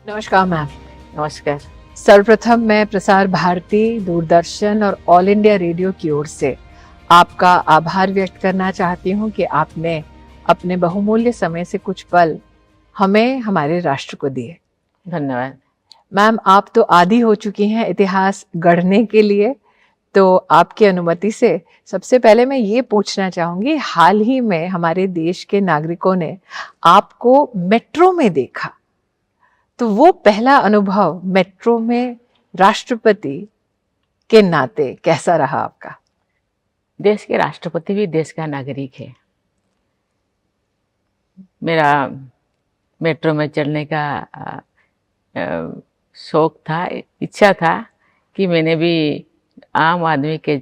नमस्कार मैम। नमस्कार। सर्वप्रथम मैं प्रसार भारती, दूरदर्शन और ऑल इंडिया रेडियो की ओर से आपका आभार व्यक्त करना चाहती हूँ कि आपने अपने बहुमूल्य समय से कुछ पल हमें हमारे राष्ट्र को दिए। धन्यवाद। मैम, आप तो आदी हो चुकी हैं इतिहास गढ़ने के लिए, तो आपकी अनुमति से सबसे पहले मैं ये पूछना चाहूँगी, हाल ही में हमारे देश के नागरिकों ने आपको मेट्रो में देखा, तो वो पहला अनुभव मेट्रो में राष्ट्रपति के नाते कैसा रहा आपका? देश के राष्ट्रपति भी देश का नागरिक है। मेरा मेट्रो में चढ़ने का शौक था, इच्छा था कि मैंने भी आम आदमी के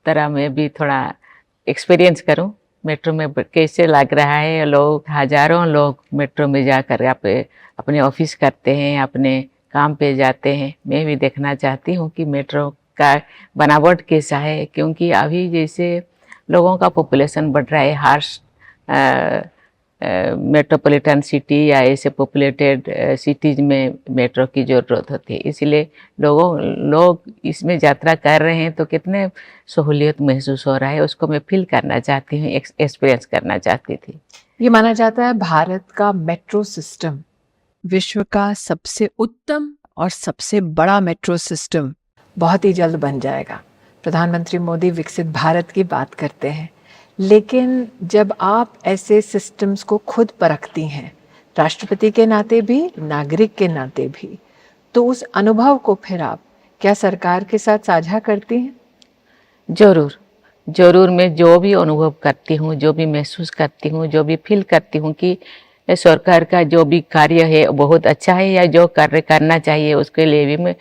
तरह मैं भी थोड़ा एक्सपीरियंस करूं, मेट्रो में कैसे लग रहा है। लोग, हजारों लोग मेट्रो में जाकर अपने ऑफिस करते हैं, अपने काम पे जाते हैं। मैं भी देखना चाहती हूं कि मेट्रो का बनावट कैसा है, क्योंकि अभी जैसे लोगों का पॉपुलेशन बढ़ रहा है, हर मेट्रोपॉलिटन सिटी या ऐसे पॉपुलेटेड सिटीज में मेट्रो की ज़रूरत होती है। इसलिए लोग इसमें यात्रा कर रहे हैं तो कितने सहूलियत महसूस हो रहा है, उसको मैं फील करना चाहती हूँ, एक्सपीरियंस करना चाहती थी। ये माना जाता है भारत का मेट्रो सिस्टम विश्व का सबसे उत्तम और सबसे बड़ा मेट्रो सिस्टम बहुत ही जल्द बन जाएगा। प्रधानमंत्री मोदी विकसित भारत की बात करते हैं, लेकिन जब आप ऐसे सिस्टम्स को खुद परखती हैं, राष्ट्रपति के नाते भी, नागरिक के नाते भी, तो उस अनुभव को फिर आप क्या सरकार के साथ साझा करती हैं? जरूर मैं जो भी अनुभव करती हूँ, जो भी महसूस करती हूँ, जो भी फील करती हूँ कि सरकार का जो भी कार्य है बहुत अच्छा है या जो कार्य करना चाहिए, उसके लिए भी मैं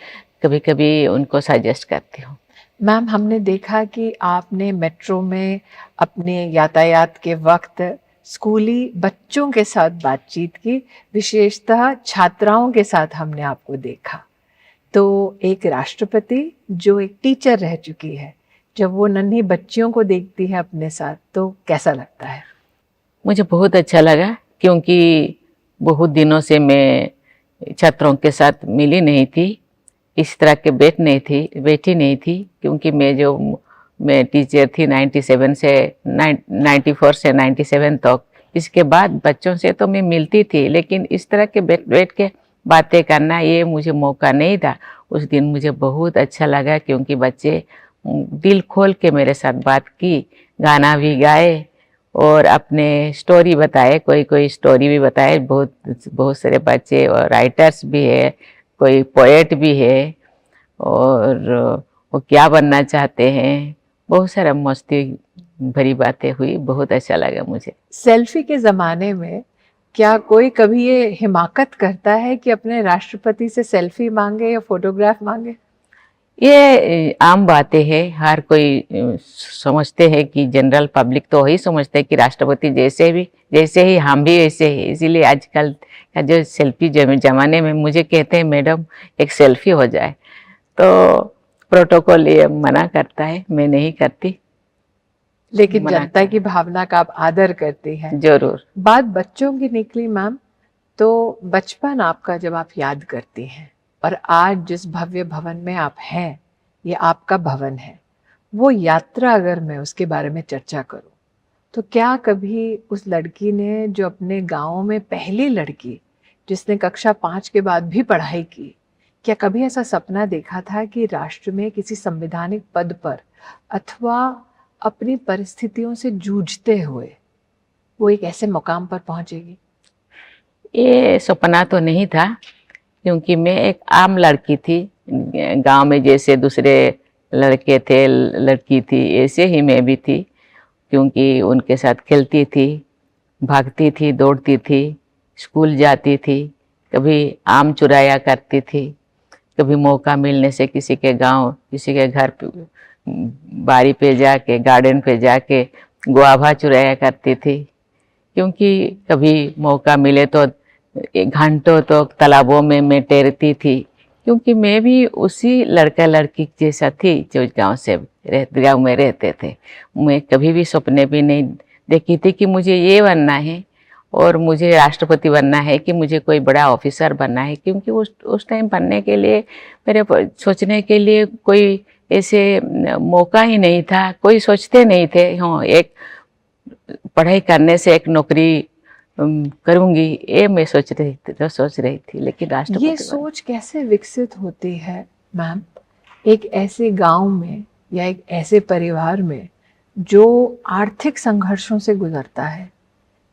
कभी कभी उनको सजेस्ट करती हूँ। मैम, हमने देखा कि आपने मेट्रो में अपने यातायात के वक्त स्कूली बच्चों के साथ बातचीत की, विशेषतः छात्राओं के साथ हमने आपको देखा। तो एक राष्ट्रपति जो एक टीचर रह चुकी है, जब वो नन्ही बच्चियों को देखती है अपने साथ, तो कैसा लगता है? मुझे बहुत अच्छा लगा, क्योंकि बहुत दिनों से मैं छात्रों के साथ मिली नहीं थी, इस तरह के बैठी नहीं थी, क्योंकि मैं टीचर थी 97 से 94 से 97 तक। इसके बाद बच्चों से तो मैं मिलती थी, लेकिन इस तरह के बैठ के बातें करना ये मुझे मौका नहीं था। उस दिन मुझे बहुत अच्छा लगा, क्योंकि बच्चे दिल खोल के मेरे साथ बात की, गाना भी गाए और अपने स्टोरी बताए, कोई स्टोरी भी बताए। बहुत सारे बच्चे और राइटर्स भी है, कोई पोएट भी है, और वो क्या बनना चाहते हैं, बहुत सारा मस्ती भरी बातें हुई। बहुत अच्छा लगा मुझे। सेल्फी के ज़माने में क्या कोई कभी ये हिमाकत करता है कि अपने राष्ट्रपति से सेल्फी मांगे या फोटोग्राफ मांगे? ये आम बातें हैं, हर कोई समझते हैं कि जनरल पब्लिक तो वही समझते हैं कि राष्ट्रपति जैसे ही हम भी वैसे ही। इसीलिए आजकल का जो सेल्फी जमाने में मुझे कहते हैं, मैडम एक सेल्फी हो जाए, तो प्रोटोकॉल ये मना करता है, मैं नहीं करती। लेकिन जनता की भावना का आप आदर करती हैं। जरूर। बात बच्चों की निकली मैम, तो बचपन आपका जब आप याद करती हैं, और आज जिस भव्य भवन में आप हैं, ये आपका भवन है, वो यात्रा अगर मैं उसके बारे में चर्चा करूं, तो क्या कभी उस लड़की ने, जो अपने गांव में पहली लड़की जिसने कक्षा 5 के बाद भी पढ़ाई की, क्या कभी ऐसा सपना देखा था कि राष्ट्र में किसी संवैधानिक पद पर अथवा अपनी परिस्थितियों से जूझते हुए वो एक ऐसे मुकाम पर पहुंचेगी? ये सपना तो नहीं था, क्योंकि मैं एक आम लड़की थी। गांव में जैसे दूसरे लड़के थे, लड़की थी, ऐसे ही मैं भी थी, क्योंकि उनके साथ खेलती थी, भागती थी, दौड़ती थी, स्कूल जाती थी, कभी आम चुराया करती थी, कभी मौका मिलने से किसी के गांव, किसी के घर बारी पे जाके, गार्डन पे जाके गुआभा चुराया करती थी, क्योंकि कभी मौका मिले तो घंटों तो तालाबों में मैं तैरती थी, क्योंकि मैं भी उसी लड़का लड़की जैसा थी जो गाँव में रहते थे। मैं कभी भी सपने भी नहीं देखी थी कि मुझे ये बनना है और मुझे राष्ट्रपति बनना है कि मुझे कोई बड़ा ऑफिसर बनना है, क्योंकि उस टाइम बनने के लिए मेरे सोचने के लिए कोई ऐसे मौका ही नहीं था, कोई सोचते नहीं थे। हाँ, एक पढ़ाई करने से एक नौकरी करूंगी, ये मैं सोच रही थी, लेकिन राष्ट्रपति ये सोच कैसे विकसित होती है मैम एक ऐसे गांव में या एक ऐसे परिवार में जो आर्थिक संघर्षों से गुजरता है?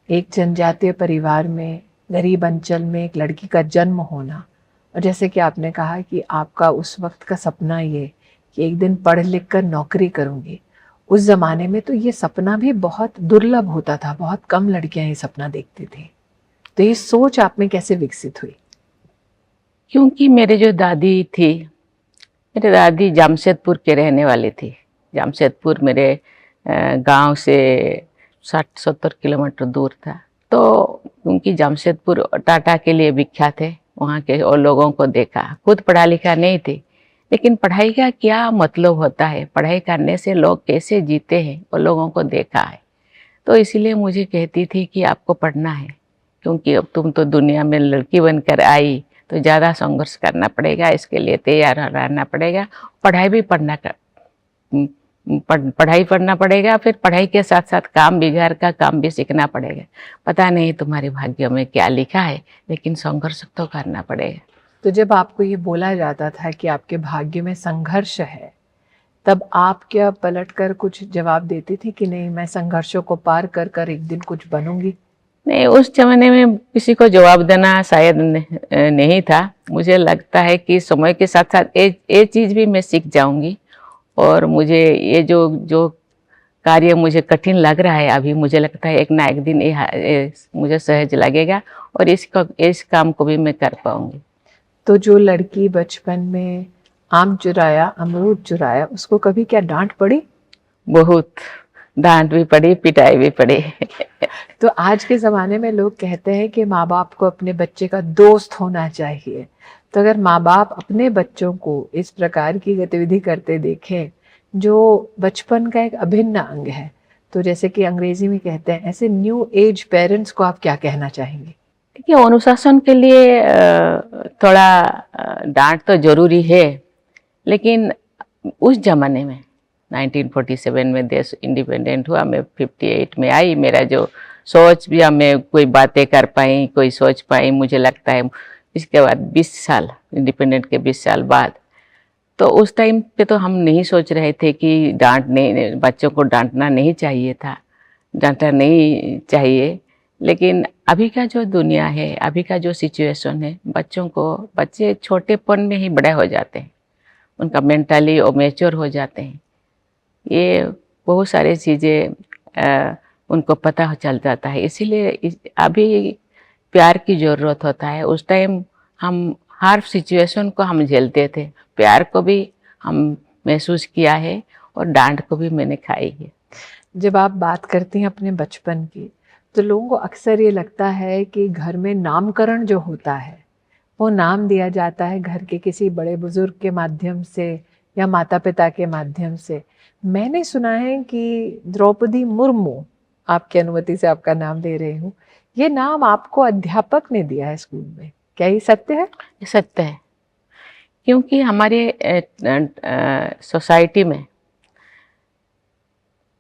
एक जनजातीय परिवार में, गरीब अंचल में एक लड़की का जन्म होना, और जैसे कि आपने कहा कि आपका उस वक्त का सपना ये कि एक दिन पढ़ लिख कर नौकरी करूंगी। उस जमाने में तो ये सपना भी बहुत दुर्लभ होता था, बहुत कम लड़कियां ये सपना देखती थी। तो ये सोच आप में कैसे विकसित हुई? क्योंकि मेरे जो दादी थी, मेरे दादी जमशेदपुर के रहने वाली थी। जमशेदपुर मेरे गांव से 60-70 किलोमीटर दूर था। तो क्योंकि जमशेदपुर टाटा के लिए विख्यात है, वहाँ के और लोगों को देखा। खुद पढ़ा लिखा नहीं थी, लेकिन पढ़ाई का क्या मतलब होता है, पढ़ाई करने से लोग कैसे जीते हैं, और लोगों को देखा है। तो इसीलिए मुझे कहती थी कि आपको पढ़ना है, क्योंकि अब तुम तो दुनिया में लड़की बनकर आई, तो ज़्यादा संघर्ष करना पड़ेगा, इसके लिए तैयार रहना पड़ेगा। पढ़ाई भी पढ़ाई पढ़ना पड़ेगा, फिर पढ़ाई के साथ साथ काम भी, घर का काम भी सीखना पड़ेगा। पता नहीं तुम्हारे भाग्य में क्या लिखा है, लेकिन संघर्ष तो करना पड़ेगा। तो जब आपको ये बोला जाता था कि आपके भाग्य में संघर्ष है, तब आप क्या पलट कर कुछ जवाब देती थी कि नहीं, मैं संघर्षों को पार कर कर एक दिन कुछ बनूंगी? नहीं, उस जमाने में किसी को जवाब देना शायद नहीं था। मुझे लगता है कि समय के साथ साथ ये चीज़ भी मैं सीख जाऊंगी, और मुझे ये जो कार्य मुझे कठिन लग रहा है अभी, मुझे लगता है एक ना एक दिन ये मुझे सहज लगेगा, और इस काम को भी मैं कर पाऊंगी। तो जो लड़की बचपन में आम चुराया, अमरूद चुराया, उसको कभी क्या डांट पड़ी? बहुत डांट भी पड़ी, पिटाई भी पड़ी। तो आज के ज़माने में लोग कहते हैं कि माँ बाप को अपने बच्चे का दोस्त होना चाहिए। तो अगर माँ बाप अपने बच्चों को इस प्रकार की गतिविधि करते देखें जो बचपन का एक अभिन्न अंग है, तो जैसे कि अंग्रेजी में कहते हैं, ऐसे न्यू एज पेरेंट्स को आप क्या कहना चाहेंगे? देखिए, अनुशासन के लिए थोड़ा डांट तो जरूरी है, लेकिन उस जमाने में 1947 में देश इंडिपेंडेंट हुआ, मैं 58 में आई। मेरा जो सोच भी, मैं कोई बातें कर पाई, कोई सोच पाई, मुझे लगता है इसके बाद 20 साल, इंडिपेंडेंट के 20 साल बाद। तो उस टाइम पे तो हम नहीं सोच रहे थे कि बच्चों को डांटना नहीं चाहिए था, डांटना नहीं चाहिए। लेकिन अभी का जो दुनिया है, अभी का जो सिचुएशन है, बच्चे छोटेपन में ही बड़े हो जाते हैं, उनका मेंटली और मैच्योर हो जाते हैं। ये बहुत सारी चीज़ें उनको पता चल जाता है। इसीलिए अभी प्यार की ज़रूरत होता है। उस टाइम हम हर सिचुएशन को हम झेलते थे, प्यार को भी हम महसूस किया है, और डांट को भी मैंने खाई है। जब आप बात करती हैं अपने बचपन की, तो लोगों को अक्सर ये लगता है कि घर में नामकरण जो होता है, वो नाम दिया जाता है घर के किसी बड़े बुजुर्ग के माध्यम से या माता पिता के माध्यम से। मैंने सुना है कि द्रौपदी मुर्मू, आपकी अनुमति से आपका नाम ले रही हूँ, ये नाम आपको अध्यापक ने दिया है स्कूल में, क्या ये सत्य है? ये सत्य है, क्योंकि हमारे सोसाइटी में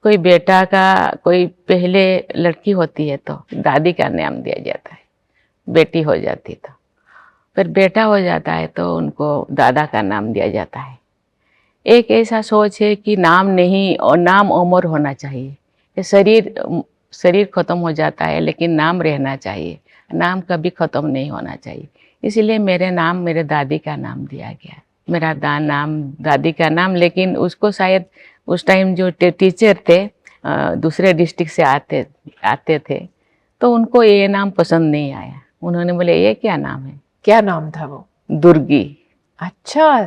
कोई बेटा का, कोई पहले लड़की होती है तो दादी का नाम दिया जाता है, बेटी हो जाती तो फिर बेटा हो जाता है तो उनको दादा का नाम दिया जाता है। एक ऐसा सोच है कि नाम नहीं, और नाम अमर होना चाहिए। ये शरीर खत्म हो जाता है, लेकिन नाम रहना चाहिए, नाम कभी खत्म नहीं होना चाहिए। इसीलिए मेरे नाम मेरे दादी का नाम दिया गया। मेरा नाम दादी का नाम, लेकिन उसको शायद उस टाइम जो टीचर थे दूसरे डिस्ट्रिक्ट से आते थे, तो उनको ये नाम पसंद नहीं आया। उन्होंने बोले ये क्या नाम है? क्या नाम था वो? दुर्गी। अच्छा,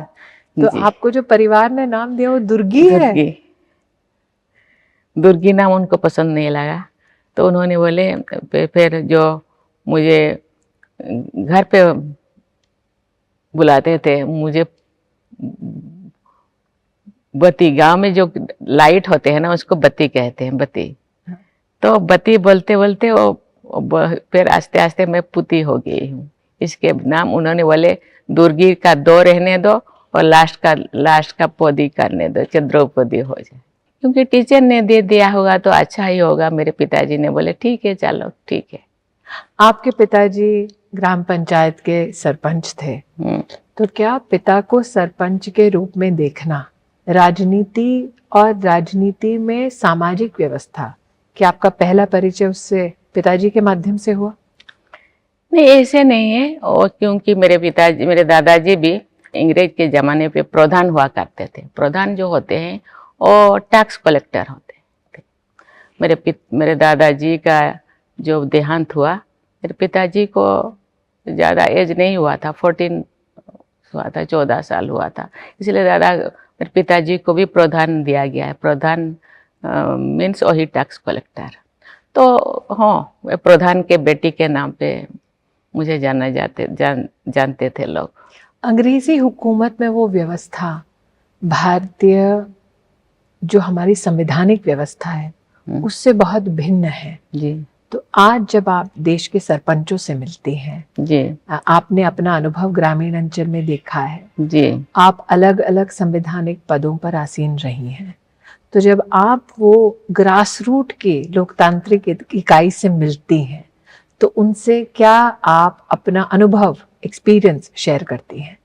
तो आपको जो परिवार ने नाम दिया वो दुर्गी है? दुर्गी नाम उनको पसंद नहीं लगा, तो उन्होंने बोले, फिर जो मुझे घर पे बुलाते थे, मुझे बत्ती, गांव में जो लाइट होते हैं ना, उसको बत्ती कहते हैं, बत्ती। तो बत्ती बोलते बोलते वो फिर आस्ते आस्ते मैं पुती हो गई हूँ। इसके नाम उन्होंने बोले दुर्गी का दो रहने दो और लास्ट का पौधी करने दो, द्रौपदी हो जाए। क्योंकि टीचर ने दे दिया होगा तो अच्छा ही होगा। मेरे पिताजी ने बोले ठीक है, चलो ठीक है। आपके पिताजी ग्राम पंचायत के सरपंच थे, तो क्या पिता को सरपंच के रूप में देखना, राजनीति और राजनीति में सामाजिक व्यवस्था, क्या आपका पहला परिचय उससे पिताजी के माध्यम से हुआ? नहीं, ऐसे नहीं है। और क्योंकि मेरे दादाजी भी अंग्रेज के ज़माने पे प्रधान हुआ करते थे। प्रधान जो होते हैं वो टैक्स कलेक्टर होते थे। मेरे दादाजी का जो देहांत हुआ, मेरे पिताजी को ज़्यादा एज नहीं हुआ था, 14 साल हुआ था। इसलिए मेरे पिताजी को भी प्रधान दिया गया है। प्रधान मीन्स वही टैक्स कलेक्टर। तो हाँ, प्रधान के बेटी के नाम पे मुझे जानते थे लोग। अंग्रेजी हुकूमत में वो व्यवस्था भारतीय जो हमारी संवैधानिक व्यवस्था है उससे बहुत भिन्न है जी। तो आज जब आप देश के सरपंचों से मिलते हैं जी, आपने अपना अनुभव ग्रामीण अंचल में देखा है जी, आप अलग अलग संवैधानिक पदों पर आसीन रही हैं, तो जब आप वो ग्रास रूट के लोकतांत्रिक इकाई से मिलती हैं तो उनसे क्या आप अपना अनुभव एक्सपीरियंस शेयर करती हैं?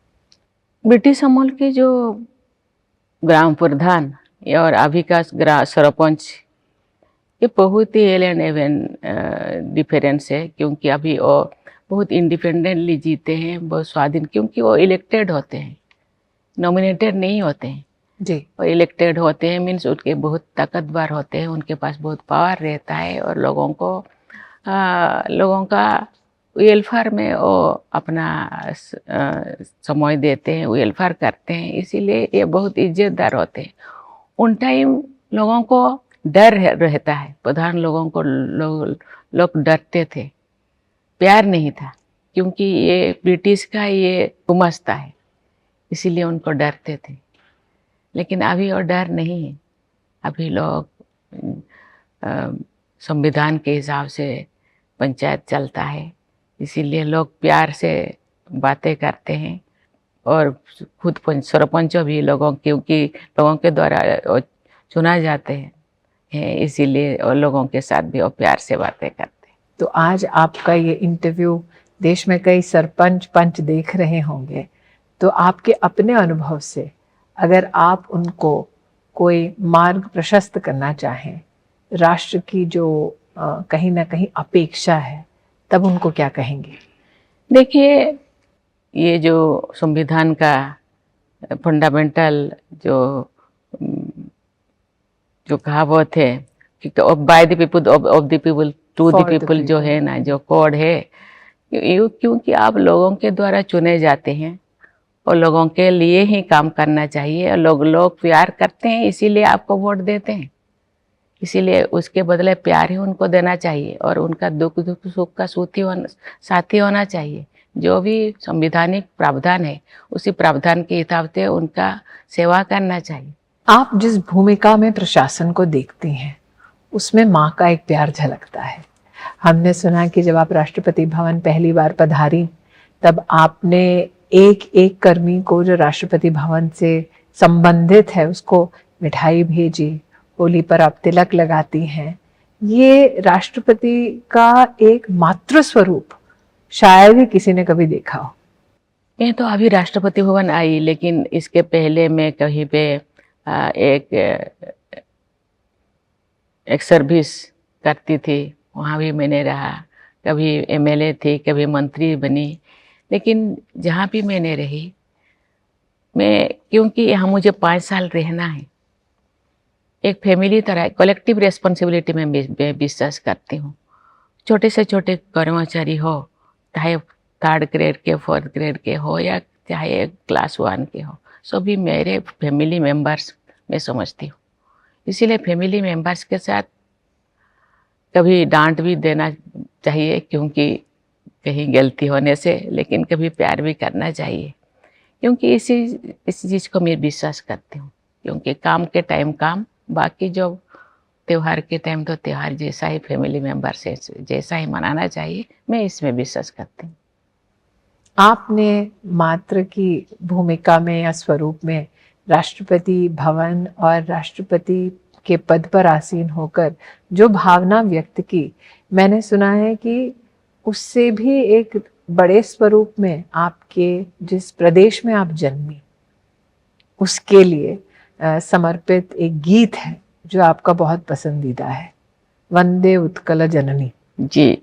ब्रिटिश अमल के जो ग्राम प्रधान और अभी का सरपंच, ये बहुत ही एलियन एवन डिफरेंस है। क्योंकि अभी वो बहुत इंडिपेंडेंटली जीते हैं, बहुत स्वाधीन, क्योंकि वो इलेक्टेड होते हैं, नॉमिनेटेड नहीं होते हैं जी। वो इलेक्टेड होते हैं। मीन्स उनके बहुत ताकतवर होते हैं, उनके पास बहुत पावर रहता है और लोगों का वेलफेयर में वो अपना समय देते हैं, वेलफेयर करते हैं। इसीलिए ये बहुत इज्जतदार होते हैं। उन टाइम लोगों को डर रहता है, प्रधान लोगों को लोग डरते थे, प्यार नहीं था, क्योंकि ये ब्रिटिश का ये गुमास्ता है, इसीलिए उनको डरते थे। लेकिन अभी वो डर नहीं है। अभी लोग संविधान के हिसाब से पंचायत चलता है, इसीलिए लोग प्यार से बातें करते हैं। और खुद सरपंच भी क्योंकि लोगों के द्वारा चुना जाते हैं, इसीलिए और लोगों के साथ भी वो प्यार से बातें करते हैं। तो आज आपका ये इंटरव्यू देश में कई सरपंच पंच देख रहे होंगे, तो आपके अपने अनुभव से अगर आप उनको कोई मार्ग प्रशस्त करना चाहें, राष्ट्र की जो कहीं ना कहीं अपेक्षा है, तब उनको क्या कहेंगे? देखिए, ये जो संविधान का फंडामेंटल जो कहावत है कि by the people of the people to the people, जो है ना, जो कोड है, क्योंकि आप लोगों के द्वारा चुने जाते हैं और लोगों के लिए ही काम करना चाहिए। और लोग प्यार करते हैं, इसीलिए आपको वोट देते हैं। इसीलिए उसके बदले प्यार ही उनको देना चाहिए और उनका दुख सुख का साथी होना चाहिए। जो भी संवैधानिक प्रावधान है, उसी प्रावधान के हिसाब से उनका सेवा करना चाहिए। आप जिस भूमिका में प्रशासन को देखती हैं, उसमें माँ का एक प्यार झलकता है। हमने सुना कि जब आप राष्ट्रपति भवन पहली बार पधारी, तब आपने एक एक कर्मी को जो राष्ट्रपति भवन से संबंधित है उसको मिठाई भेजी, होली पर आप तिलक लगाती हैं। ये राष्ट्रपति का एक मातृ स्वरूप शायद ही किसी ने कभी देखा हो। मैं तो अभी राष्ट्रपति भवन आई, लेकिन इसके पहले मैं कहीं पे एक सर्विस करती थी, वहाँ भी मैंने रहा। कभी एमएलए थी, कभी मंत्री बनी। लेकिन जहाँ भी मैंने रही, क्योंकि यहाँ मुझे 5 साल रहना है, एक फैमिली तरह कलेक्टिव रिस्पॉन्सिबिलिटी में विश्वास करती हूँ। छोटे से छोटे कर्मचारी हो, चाहे 3rd ग्रेड के 4th ग्रेड के हो या चाहे क्लास 1 के हो, सभी मेरे फैमिली मेंबर्स मैं समझती हूँ। इसीलिए फैमिली मेंबर्स के साथ कभी डांट भी देना चाहिए, क्योंकि कहीं गलती होने से, लेकिन कभी प्यार भी करना चाहिए, क्योंकि इसी चीज़ को मैं विश्वास करती हूँ। क्योंकि काम के टाइम काम, बाकी जो त्योहार के टाइम तो त्योहार जैसा ही फैमिली मेंबर से जैसा ही मनाना चाहिए, मैं इसमें विश्वास करती हूँ। आपने मातृ की भूमिका में या स्वरूप में राष्ट्रपति भवन और राष्ट्रपति के पद पर आसीन होकर जो भावना व्यक्त की, मैंने सुना है कि उससे भी एक बड़े स्वरूप में आपके जिस प्रदेश में आप जन्मी उसके लिए समर्पित एक गीत है जो आपका बहुत पसंदीदा है, वंदे उत्कल जननी जी।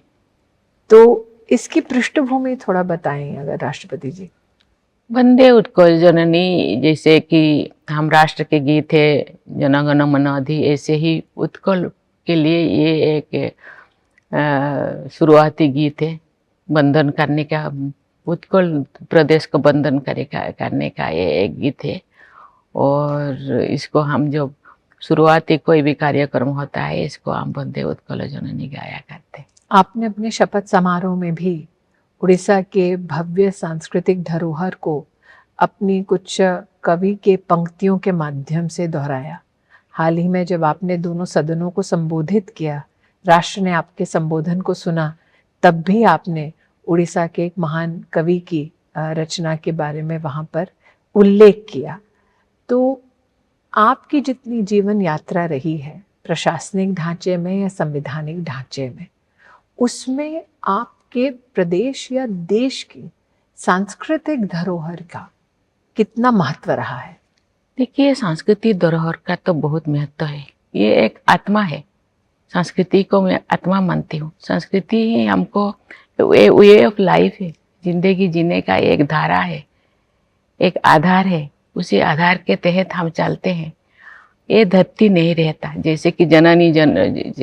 तो इसकी पृष्ठभूमि थोड़ा बताएं अगर राष्ट्रपति जी। वंदे उत्कल जननी, जैसे कि हम राष्ट्र के गीत है जन गण मन अधि, ऐसे ही उत्कल के लिए ये एक शुरुआती गीत है, बंधन करने का, उत्कल प्रदेश को बंधन करने का ये एक गीत है। और इसको हम जब शुरुआती कोई भी कार्यक्रम होता है, इसको हम वंदे उत्कल जननी गाया करते हैं। आपने अपने शपथ समारोह में भी उड़ीसा के भव्य सांस्कृतिक धरोहर को अपनी कुछ कवि के पंक्तियों के माध्यम से दोहराया। हाल ही में जब आपने दोनों सदनों को संबोधित किया, राष्ट्र ने आपके संबोधन को सुना, तब भी आपने उड़ीसा के एक महान कवि की रचना के बारे में वहाँ पर उल्लेख किया। तो आपकी जितनी जीवन यात्रा रही है प्रशासनिक ढांचे में या संवैधानिक ढांचे में, उसमें आपके प्रदेश या देश की सांस्कृतिक धरोहर का कितना महत्व रहा है? देखिए, सांस्कृतिक धरोहर का तो बहुत महत्व है। ये एक आत्मा है, संस्कृति को मैं आत्मा मानती हूँ। संस्कृति ही हमको वे ऑफ लाइफ है, जिंदगी जीने का एक धारा है, एक आधार है। उसी आधार के तहत हम चलते हैं। ये धरती नहीं रहता, जैसे कि जननी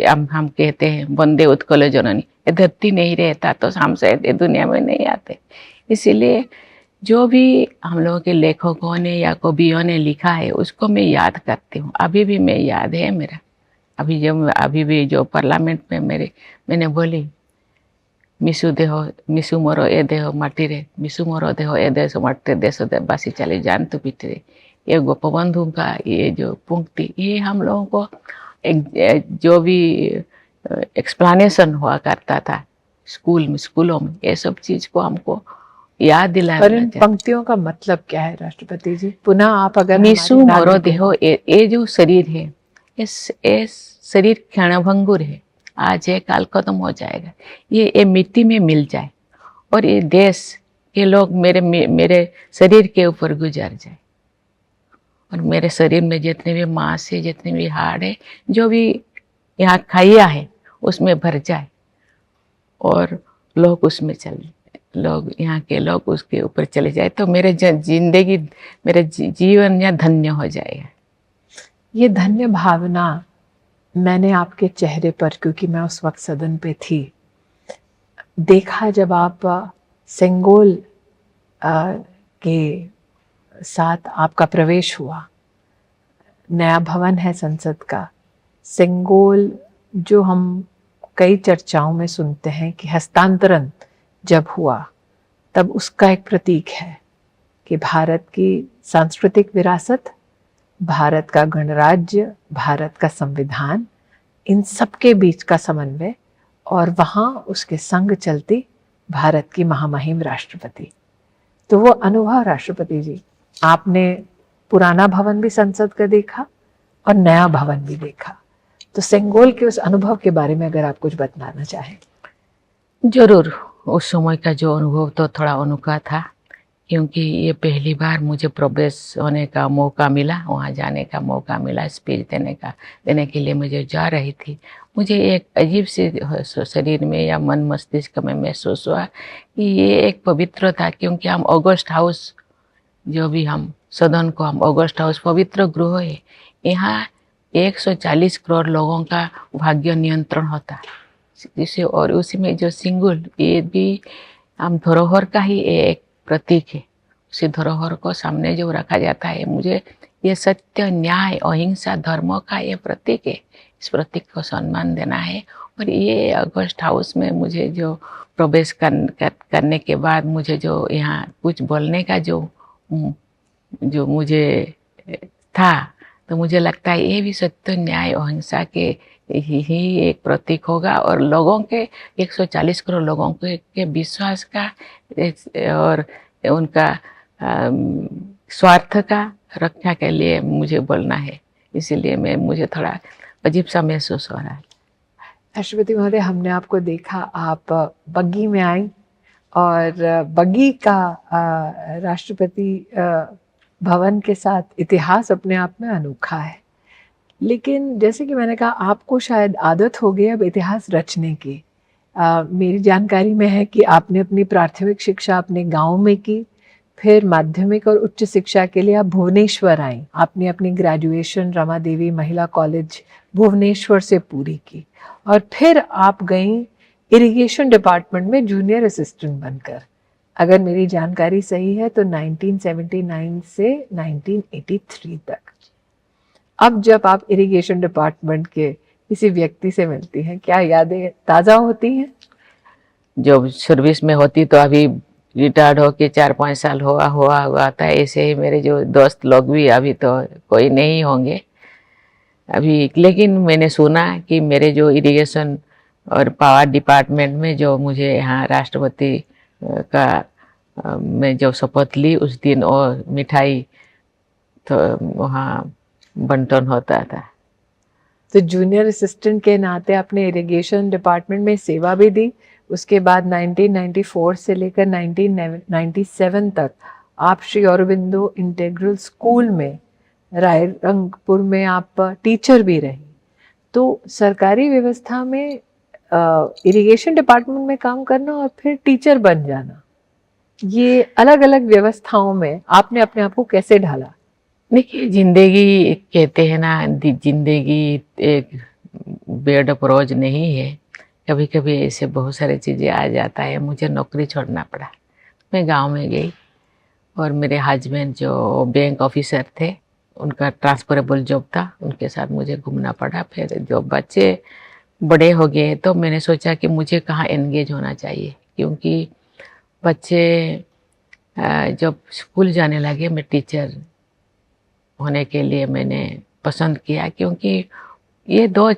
हम कहते हैं वंदे उत्कल जननी, ये धरती नहीं रहता तो हम शायद ये दुनिया में नहीं आते। इसीलिए जो भी हम लोगों के लेखकों ने या कवियों ने लिखा है उसको मैं याद करती हूँ। अभी भी मैं याद है मेरा, अभी भी जो पार्लियामेंट में मैंने बोली, मिसु देहो मिसु मोरो ए देहो माटी रे, मिसु मोरो देहो ए देश माटी देश बासी चले जान तो पीट रे। ये गोपबंधु का ये जो पंक्ति, ये हम लोगों को एक जो भी एक्सप्लेनेशन हुआ करता था स्कूलों में, ये सब चीज को हमको याद दिलाया। और इन पंक्तियों का मतलब क्या है राष्ट्रपति जी? पुनः आप अगर मिसु मोरो देहो, ये जो शरीर है, ये शरीर क्षणभंगुर है, आज है काल खत्म हो जाएगा, ये मिट्टी में मिल जाए और ये देश के लोग मेरे शरीर के ऊपर गुजर जाए और मेरे शरीर में जितने भी मांस है, जितने भी हाड़ है, जो भी यहाँ खाइया है उसमें भर जाए और लोग उसमें लोग यहाँ के लोग उसके ऊपर चले जाए तो मेरे जिंदगी, मेरा जीवन या धन्य हो जाएगा। ये धन्य भावना मैंने आपके चेहरे पर, क्योंकि मैं उस वक्त सदन पे थी, देखा जब आप सेंगोल के साथ आपका प्रवेश हुआ। नया भवन है संसद का, सेंगोल जो हम कई चर्चाओं में सुनते हैं कि हस्तांतरण जब हुआ तब उसका एक प्रतीक है कि भारत की सांस्कृतिक विरासत, भारत का गणराज्य, भारत का संविधान, इन सब के बीच का समन्वय और वहाँ उसके संग चलती भारत की महामहिम राष्ट्रपति। तो वो अनुभव राष्ट्रपति जी, आपने पुराना भवन भी संसद का देखा और नया भवन भी देखा, तो सेंगोल के उस अनुभव के बारे में अगर आप कुछ बताना चाहें। जरूर, उस समय का जो अनुभव तो थोड़ा अनोखा था, क्योंकि ये पहली बार मुझे प्रवेश होने का मौका मिला, वहाँ जाने का मौका मिला, स्पीच देने के लिए मुझे जा रही थी। मुझे एक अजीब सी शरीर में या मन मस्तिष्क में महसूस हुआ कि ये एक पवित्र था, क्योंकि हम ऑगस्ट हाउस, जो भी हम सदन को हम ऑगस्ट हाउस पवित्र गृह है, यहाँ 140 करोड़ लोगों का भाग्य नियंत्रण होता है जिसे, और उसी में जो सिंगुल, ये भी हम धरोहर का ही एक प्रतीक है। उसी धरोहर को सामने जो रखा जाता है, मुझे ये सत्य, न्याय, अहिंसा, धर्म का ये प्रतीक है, इस प्रतीक को सम्मान देना है। और ये अगस्त हाउस में मुझे जो प्रवेश करने के बाद मुझे जो यहाँ कुछ बोलने का जो मुझे था, तो मुझे लगता है ये भी सत्य, न्याय, अहिंसा के ही एक प्रतीक होगा, और लोगों के 140 करोड़ लोगों के विश्वास का और उनका स्वार्थ का रक्षा के लिए मुझे बोलना है। इसीलिए मुझे थोड़ा अजीब सा महसूस हो रहा है। राष्ट्रपति महोदय, हमने आपको देखा, आप बग्गी में आई और बग्गी का राष्ट्रपति भवन के साथ इतिहास अपने आप में अनोखा है। लेकिन जैसे कि मैंने कहा, आपको शायद आदत हो गई अब इतिहास रचने की। मेरी जानकारी में है कि आपने अपनी प्राथमिक शिक्षा अपने गांव में की, फिर माध्यमिक और उच्च शिक्षा के लिए आप भुवनेश्वर आई। आपने अपनी ग्रेजुएशन रमा देवी महिला कॉलेज भुवनेश्वर से पूरी की और फिर आप गई इरिगेशन डिपार्टमेंट में जूनियर असिस्टेंट बनकर। अगर मेरी जानकारी सही है तो 1979 से 1983 तक। अब जब आप इरिगेशन डिपार्टमेंट के किसी व्यक्ति से मिलती हैं, क्या यादें ताज़ा होती हैं? जब सर्विस में होती तो अभी रिटायर्ड होके 4-5 साल हुआ था। ऐसे ही मेरे जो दोस्त लोग भी अभी तो कोई नहीं होंगे अभी। लेकिन मैंने सुना कि मेरे जो इरिगेशन और पावर डिपार्टमेंट में जो मुझे यहाँ राष्ट्रपति का मैं जब शपथ ली उस दिन और मिठाई तो वहाँ बंटन होता था। तो जूनियर असिस्टेंट के नाते आपने इरिगेशन डिपार्टमेंट में सेवा भी दी। उसके बाद 1994 से लेकर 1997 तक आप श्री अरबिंदो इंटीग्रल स्कूल में रायरंगपुर में आप टीचर भी रही। तो सरकारी व्यवस्था में इरिगेशन डिपार्टमेंट में काम करना और फिर टीचर बन जाना, ये अलग अलग व्यवस्थाओं में आपने अपने आप को कैसे ढाला? देखिए, जिंदगी कहते हैं ना, जिंदगी एक बेड ऑफ रोज नहीं है। कभी कभी ऐसे बहुत सारी चीज़ें आ जाता है। मुझे नौकरी छोड़ना पड़ा। मैं गांव में गई और मेरे हस्बैंड जो बैंक ऑफिसर थे, उनका ट्रांसफरेबल जॉब था, उनके साथ मुझे घूमना पड़ा। फिर जो बच्चे बड़े हो गए तो मैंने सोचा कि मुझे कहाँ एंगेज होना चाहिए, क्योंकि बच्चे जब स्कूल जाने लगे मैं टीचर होने के लिए मैंने पसंद किया, क्योंकि ये दो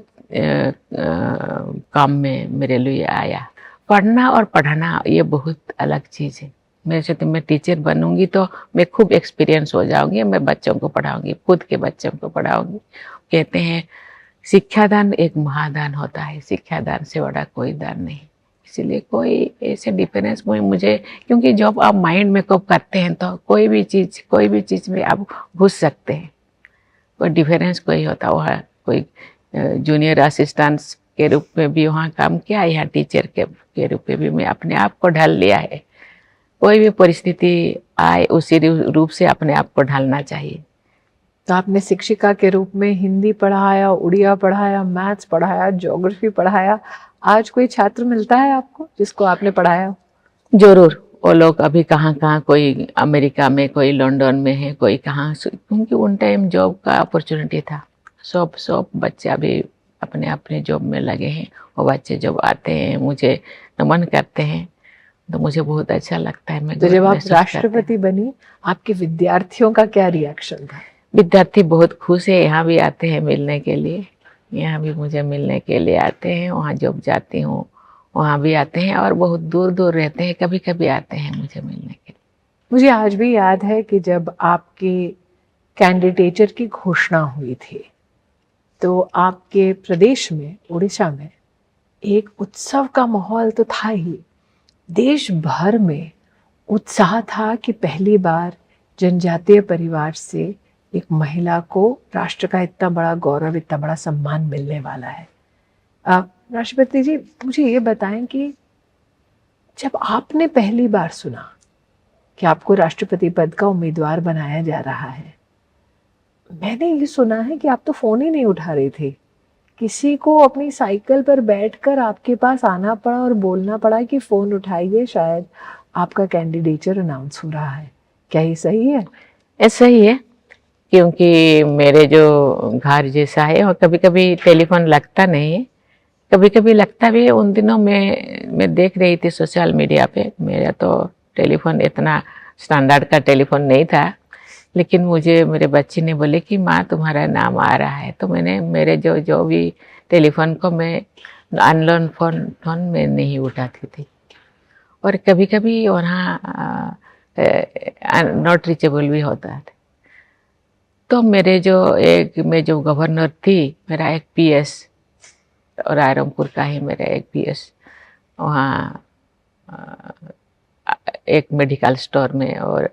काम में मेरे लिए आया। पढ़ना और पढ़ाना ये बहुत अलग चीज़ है। मेरे से तो मैं टीचर बनूंगी तो मैं खूब एक्सपीरियंस हो जाऊंगी, मैं बच्चों को पढ़ाऊंगी, खुद के बच्चों को पढ़ाऊंगी। कहते हैं शिक्षादान एक महादान होता है, शिक्षादान से बड़ा कोई दान नहीं। इसीलिए कोई ऐसे डिफरेंस मुझे, क्योंकि जब आप माइंड मेकअप करते हैं तो कोई भी चीज़ में आप घुस सकते हैं। कोई डिफरेंस कोई होता हुआ, कोई जूनियर असिस्टेंट के रूप में भी वहाँ काम किया, या टीचर के रूप में भी मैं अपने आप को ढाल लिया है। कोई भी परिस्थिति आए उसी रूप से अपने आप को ढालना चाहिए। तो आपने शिक्षिका के रूप में हिंदी पढ़ाया, उड़िया पढ़ाया, मैथ्स पढ़ाया, ज्योग्राफी पढ़ाया। आज कोई छात्र मिलता है आपको जिसको आपने पढ़ाया? जरूर। वो लोग अभी कहाँ, कोई अमेरिका में, कोई लंदन में है, कोई कहाँ, क्योंकि उन टाइम जॉब का अपॉर्चुनिटी था। सब बच्चे अभी अपने अपने जॉब में लगे हैं। वो बच्चे जब आते हैं मुझे नमन करते हैं तो मुझे बहुत अच्छा लगता है। मैं तो जब आप राष्ट्रपति बनी, आपके विद्यार्थियों का क्या रिएक्शन था? विद्यार्थी बहुत खुश है, यहाँ भी आते हैं मिलने के लिए, यहाँ भी मुझे मिलने के लिए आते हैं। वहाँ जब जाती हूँ वहाँ भी आते हैं, और बहुत दूर दूर रहते हैं, कभी कभी आते हैं मुझे मिलने के लिए। मुझे आज भी याद है कि जब आपके कैंडिडेचर की घोषणा हुई थी तो आपके प्रदेश में, उड़ीसा में, एक उत्सव का माहौल तो था ही। देश भर में उत्साह था कि पहली बार जनजातीय परिवार से एक महिला को राष्ट्र का इतना बड़ा गौरव, इतना बड़ा सम्मान मिलने वाला है। राष्ट्रपति जी, मुझे ये बताएं कि जब आपने पहली बार सुना कि आपको राष्ट्रपति पद का उम्मीदवार बनाया जा रहा है, मैंने ये सुना है कि आप तो फोन ही नहीं उठा रही थी। किसी को अपनी साइकिल पर बैठकर आपके पास आना पड़ा और बोलना पड़ा कि फोन उठाइए, शायद आपका कैंडिडेचर अनाउंस हो रहा है। क्या ये सही है? ऐसा ही है, क्योंकि मेरे जो घर जैसा है और कभी कभी टेलीफोन लगता नहीं है, कभी कभी लगता भी है। उन दिनों मैं देख रही थी सोशल मीडिया पे, मेरा तो टेलीफोन इतना स्टैंडर्ड का टेलीफोन नहीं था, लेकिन मुझे मेरे बच्ची ने बोले कि माँ तुम्हारा नाम आ रहा है, तो मैंने मेरे जो जो भी टेलीफोन को मैं अनलोन फोन में नहीं उठाती थी, और कभी कभी वहाँ नॉट रीचेबल भी होता है। तो मेरे जो एक में जो गवर्नर थी, मेरा एक पीएस, और रायरंगपुर का ही मेरा एक पीएस वहाँ एक मेडिकल स्टोर में और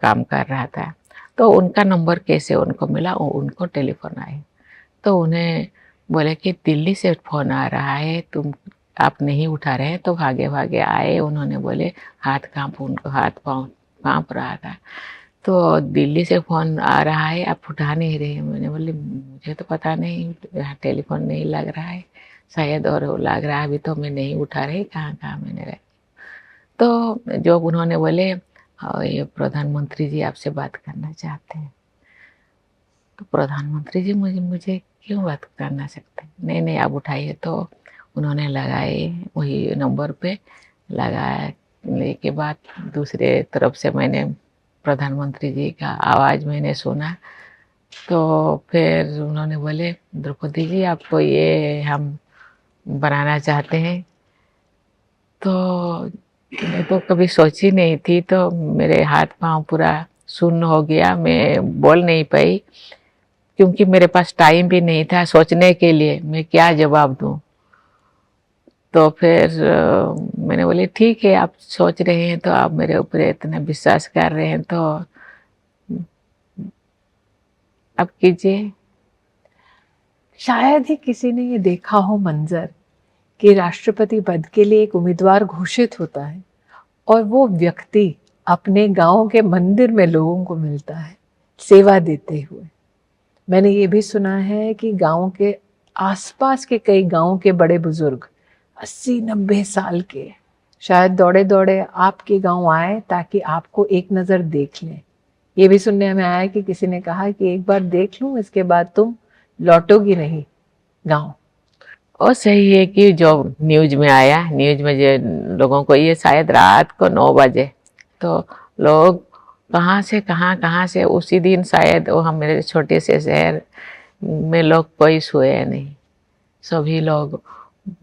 काम कर रहा था। तो उनका नंबर कैसे उनको मिला, उनको टेलीफोन आए, तो उन्हें बोले कि दिल्ली से फ़ोन आ रहा है, तुम आप नहीं उठा रहे हैं। तो भागे भागे आए, उन्होंने बोले उनको हाथ पाँव काँप रहा था, तो दिल्ली से फ़ोन आ रहा है, आप उठा नहीं रहे। मैंने बोली मुझे तो पता नहीं, यहाँ टेलीफोन नहीं लग रहा है शायद, और लग रहा है अभी तो मैं नहीं उठा रही, कहाँ कहाँ मैंने रखी। तो जो उन्होंने बोले ये प्रधानमंत्री जी आपसे बात करना चाहते हैं। तो प्रधानमंत्री जी मुझे क्यों बात करना सकते हैं? नहीं नहीं आप उठाइए। तो उन्होंने लगाए, वही नंबर पे लगाने के बाद दूसरे तरफ से मैंने प्रधानमंत्री जी का आवाज़ मैंने सुना। तो फिर उन्होंने बोले द्रौपदी जी आपको ये हम बनाना चाहते हैं। तो मैं तो कभी सोची नहीं थी, तो मेरे हाथ पांव पूरा सुन्न हो गया, मैं बोल नहीं पाई, क्योंकि मेरे पास टाइम भी नहीं था सोचने के लिए मैं क्या जवाब दूं। तो फिर मैंने बोली ठीक है, आप सोच रहे हैं तो आप मेरे ऊपर इतना विश्वास कर रहे हैं तो आप कीजिए। शायद ही किसी ने ये देखा हो मंजर कि राष्ट्रपति पद के लिए एक उम्मीदवार घोषित होता है और वो व्यक्ति अपने गांव के मंदिर में लोगों को मिलता है सेवा देते हुए। मैंने ये भी सुना है कि गांव के आसपास के कई गांव के बड़े बुजुर्ग 80-90 साल के शायद दौड़े दौड़े आपके गांव आए ताकि आपको एक नज़र देख लें। ये भी सुनने में आया कि किसी ने कहा कि एक बार देख लूं, इसके बाद तुम लौटोगी नहीं गांव। और सही है कि जो न्यूज में आया, न्यूज में जो लोगों को, ये शायद रात को 9 बजे, तो लोग कहाँ से उसी दिन शायद वो हम मेरे छोटे से शहर में लोग कोई सोए नहीं, सभी लोग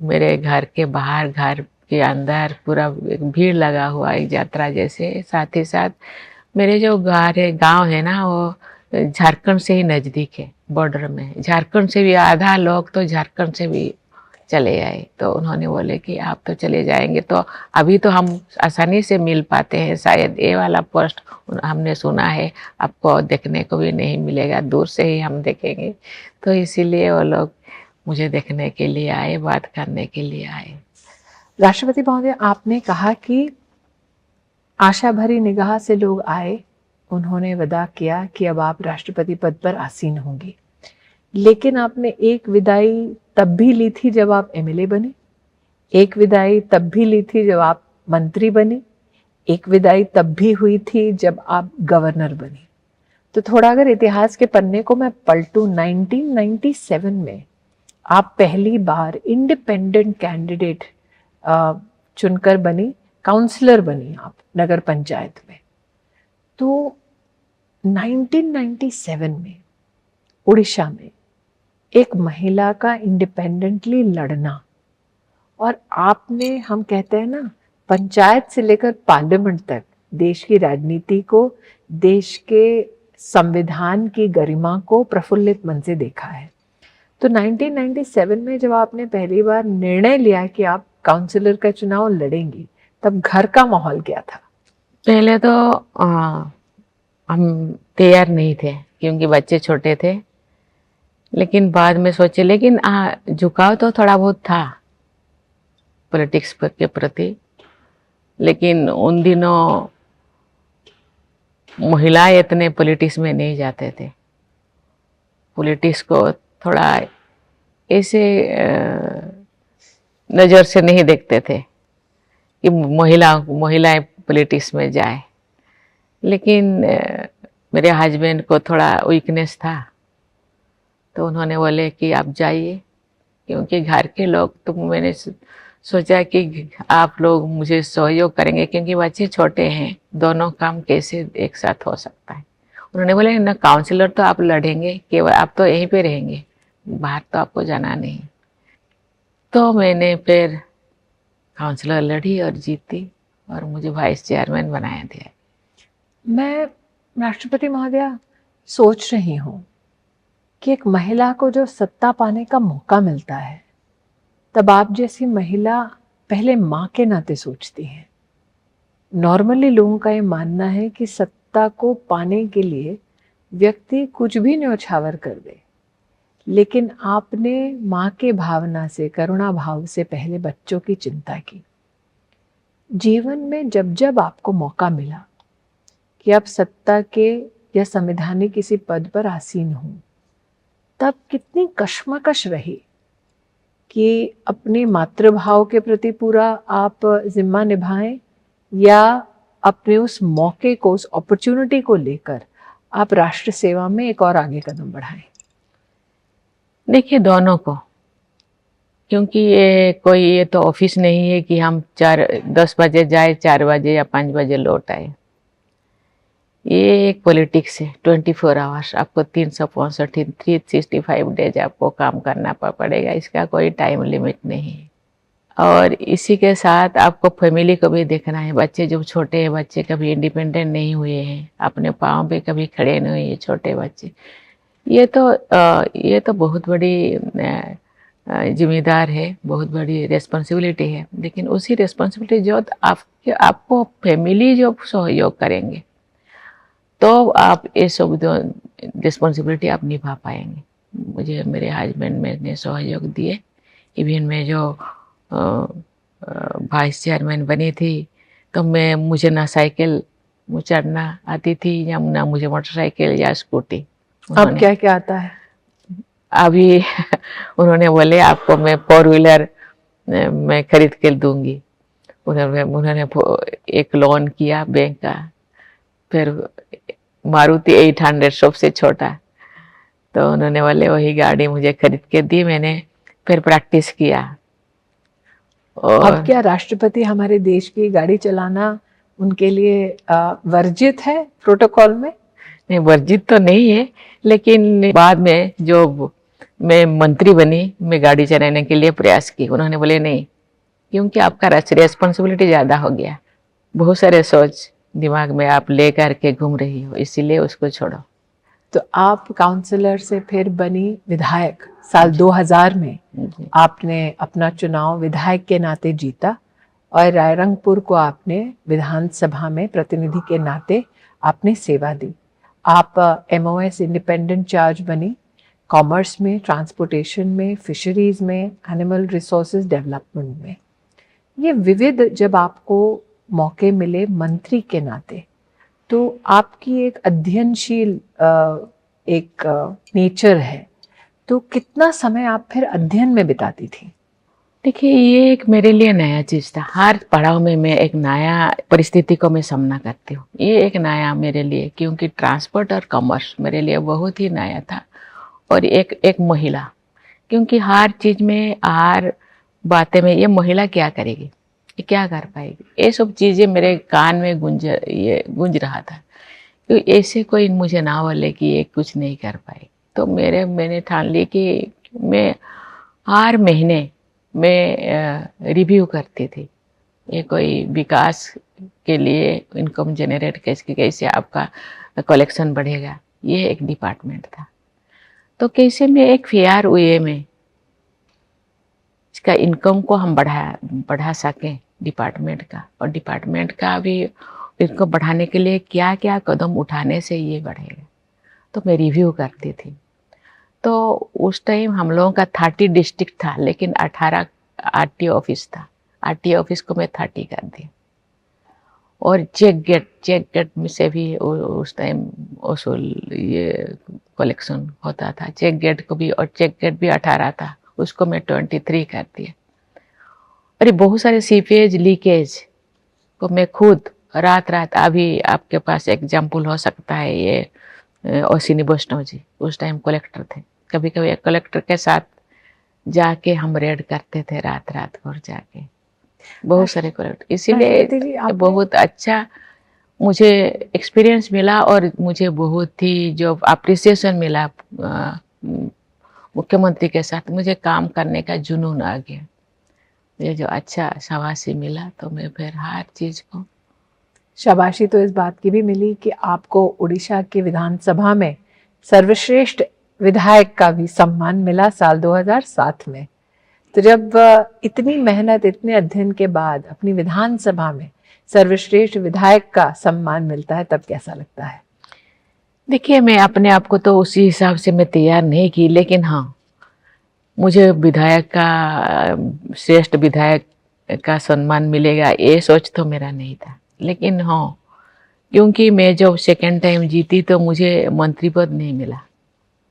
मेरे घर के बाहर, घर के अंदर पूरा एक भीड़ लगा हुआ, एक यात्रा जैसे। साथ ही साथ मेरे जो गांव है ना, वो झारखंड से ही नज़दीक है, बॉर्डर में। झारखंड से भी आधा लोग तो झारखंड से भी चले आए। तो उन्होंने बोले कि आप तो चले जाएंगे तो अभी तो हम आसानी से मिल पाते हैं, शायद ये वाला पोस्ट हमने सुना है आपको देखने को भी नहीं मिलेगा, दूर से ही हम देखेंगे। तो इसीलिए वो लोग मुझे देखने के लिए आए, बात करने के लिए आए। राष्ट्रपति महोदय, आपने कहा कि आशा भरी निगाह से लोग आए, उन्होंने वादा किया कि अब आप राष्ट्रपति पद पर आसीन होंगी, लेकिन आपने एक विदाई तब भी ली थी जब आप एमएलए बनी, एक विदाई तब भी ली थी जब आप मंत्री बनी, एक विदाई तब भी हुई थी जब आप गवर्नर बनी। तो थोड़ा अगर इतिहास के पन्ने को मैं पलटूं, 1997 में आप पहली बार इंडिपेंडेंट कैंडिडेट चुनकर बनी, काउंसलर बनी आप नगर पंचायत में। तो 1997 में उड़ीसा में एक महिला का इंडिपेंडेंटली लड़ना, और आपने, हम कहते हैं ना, पंचायत से लेकर पार्लियामेंट तक देश की राजनीति को, देश के संविधान की गरिमा को प्रफुल्लित मन से देखा है। तो 1997 में जब आपने पहली बार निर्णय लिया कि आप काउंसलर का चुनाव लड़ेंगी, तब घर का माहौल क्या था? पहले तो हम तैयार नहीं थे क्योंकि बच्चे छोटे थे, लेकिन बाद में सोचे, लेकिन झुकाव तो थोड़ा बहुत था पॉलिटिक्स के प्रति। लेकिन उन दिनों महिलाएं इतने पॉलिटिक्स में नहीं जाते थे, पॉलिटिक्स को थोड़ा ऐसे नज़र से नहीं देखते थे कि महिलाएं पॉलिटिक्स में जाए। लेकिन मेरे हस्बैंड को थोड़ा वीकनेस था, तो उन्होंने बोले कि आप जाइए, क्योंकि घर के लोग, तो मैंने सोचा कि आप लोग मुझे सहयोग करेंगे, क्योंकि बच्चे छोटे हैं, दोनों काम कैसे एक साथ हो सकता है। उन्होंने बोले ना, काउंसिलर तो आप लड़ेंगे, केवल आप तो यहीं पे रहेंगे, बाहर तो आपको जाना नहीं। तो मैंने फिर काउंसिलर लड़ी और जीती और मुझे वाइस चेयरमैन बनाया दिया। मैं राष्ट्रपति महोदया सोच रही हूँ कि एक महिला को जो सत्ता पाने का मौका मिलता है, तब आप जैसी महिला पहले माँ के नाते सोचती हैं। नॉर्मली लोगों का ये मानना है कि सत्ता को पाने के लिए व्यक्ति कुछ भी न्योछावर कर दे, लेकिन आपने माँ के भावना से, करुणा भाव से पहले बच्चों की चिंता की। जीवन में जब जब आपको मौका मिला कि आप सत्ता के या संवैधानिक किसी पद पर आसीन हो, तब कितनी कश्मकश रही कि अपने मातृभाव के प्रति पूरा आप जिम्मा निभाएं या अपने उस मौके को, उस अपॉर्चुनिटी को लेकर आप राष्ट्र सेवा में एक और आगे कदम बढ़ाएं? देखिए, दोनों को, क्योंकि ये तो ऑफिस नहीं है कि हम 10 बजे जाए, 4 बजे या 5 बजे लौट आए। ये एक पॉलिटिक्स है, 24 आवर्स आपको 365 डेज आपको काम करना पड़ेगा, इसका कोई टाइम लिमिट नहीं है। और इसी के साथ आपको फैमिली को भी देखना है। बच्चे जो छोटे हैं, बच्चे कभी इंडिपेंडेंट नहीं हुए हैं, अपने पाँव पे कभी खड़े नहीं हुए, छोटे बच्चे, ये तो बहुत बड़ी जिम्मेदार है, बहुत बड़ी रिस्पॉन्सिबिलिटी है। लेकिन उसी रिस्पॉन्सिबिलिटी जो आपको फैमिली जो सहयोग करेंगे, तो आप ये सब रिस्पॉन्सिबिलिटी आप निभा पाएंगे। मुझे मेरे हस्बैंड ने सहयोग दिए। इवन मैं जो वाइस चेयरमैन बनी थी, तो मुझे ना साइकिल चढ़ना आती थी या ना मुझे मोटरसाइकिल या स्कूटी। अब क्या क्या आता है? अभी उन्होंने बोले आपको मैं 4 व्हीलर मैं खरीद के दूंगी। उन्होंने एक लोन किया बैंक का, फिर मारुति 800 सबसे छोटा, तो उन्होंने बोले वही गाड़ी मुझे खरीद के दी। मैंने फिर प्रैक्टिस किया। और अब क्या राष्ट्रपति हमारे देश की गाड़ी चलाना उनके लिए वर्जित है प्रोटोकॉल में? नहीं, वर्जित तो नहीं है, लेकिन बाद में जो मैं मंत्री बनी, मैं गाड़ी चलाने के लिए प्रयास की। उन्होंने बोले नहीं, क्योंकि आपका रेस्पॉन्सिबिलिटी ज़्यादा हो गया, बहुत सारे सोच दिमाग में आप ले करके घूम रही हो, इसीलिए उसको छोड़ो। तो आप काउंसलर से फिर बनी विधायक। साल 2000 में आपने अपना चुनाव विधायक के नाते जीता और रायरंगपुर को आपने विधानसभा में प्रतिनिधि के नाते आपने सेवा दी। आप MOS इंडिपेंडेंट चार्ज बनी, कॉमर्स में, ट्रांसपोर्टेशन में, फिशरीज में, एनिमल रिसोर्सेज डेवलपमेंट में। ये विविध जब आपको मौके मिले मंत्री के नाते, तो आपकी एक अध्ययनशील एक नेचर है, तो कितना समय आप फिर अध्ययन में बिताती थी? देखिए, ये एक मेरे लिए नया चीज़ था। हर पड़ाव में मैं एक नया परिस्थिति को मैं सामना करती हूँ। ये एक नया मेरे लिए, क्योंकि ट्रांसपोर्ट और कॉमर्स मेरे लिए बहुत ही नया था। और एक महिला, क्योंकि हर चीज़ में, हर बातें में ये महिला क्या करेगी, ये क्या कर पाएगी, ये सब चीज़ें मेरे कान में गूंज रहा था। तो ऐसे कोई मुझे ना बोले कि ये कुछ नहीं कर पाएगी। तो मैंने ठान ली कि मैं हर महीने मैं रिव्यू करती थी। ये कोई विकास के लिए इनकम जनरेट कैसे आपका कलेक्शन बढ़ेगा, ये एक डिपार्टमेंट था। तो कैसे मैं एक फेयर वे में इसका इनकम को हम बढ़ा सकें डिपार्टमेंट का, और डिपार्टमेंट का भी इनको बढ़ाने के लिए क्या क्या कदम उठाने से ये बढ़ेगा, तो मैं रिव्यू करती थी। तो उस टाइम हम लोगों का 30 डिस्ट्रिक्ट था, लेकिन 18 RTO ऑफिस था। RTO ऑफिस को मैं 30 कर दिया। और चेक गेट में से भी उस टाइम ये कलेक्शन होता था, चेक गेट को भी, और चेक गेट भी 18 था, उसको मैं 23 कर दिया। अरे बहुत सारे सीपेज लीकेज को मैं खुद रात अभी आपके पास एग्जाम्पल हो सकता है, ये अश्विनी वैष्णव जी उस टाइम कलेक्टर थे। कभी कभी कलेक्टर के साथ जाके हम रेड करते थे रात भर जाके, बहुत सारे कलेक्टर। इसीलिए बहुत अच्छा मुझे एक्सपीरियंस मिला और मुझे बहुत ही जो अप्रिसिएशन मिला मुख्यमंत्री के साथ, मुझे काम करने का जुनून आ गया। ये जो अच्छा शाबाशी मिला तो मैं फिर हर चीज़ को। शाबाशी तो इस बात की भी मिली कि आपको उड़ीसा की विधानसभा में सर्वश्रेष्ठ विधायक का भी सम्मान मिला साल 2007 में। तो जब इतनी मेहनत, इतने अध्ययन के बाद अपनी विधानसभा में सर्वश्रेष्ठ विधायक का सम्मान मिलता है, तब कैसा लगता है? देखिए, मैं अपने आप को तो उसी हिसाब से मैं तैयार नहीं की, लेकिन हाँ, मुझे विधायक का, श्रेष्ठ विधायक का सम्मान मिलेगा ये सोच तो मेरा नहीं था। लेकिन हाँ, क्योंकि मैं जब सेकेंड टाइम जीती तो मुझे मंत्री पद नहीं मिला,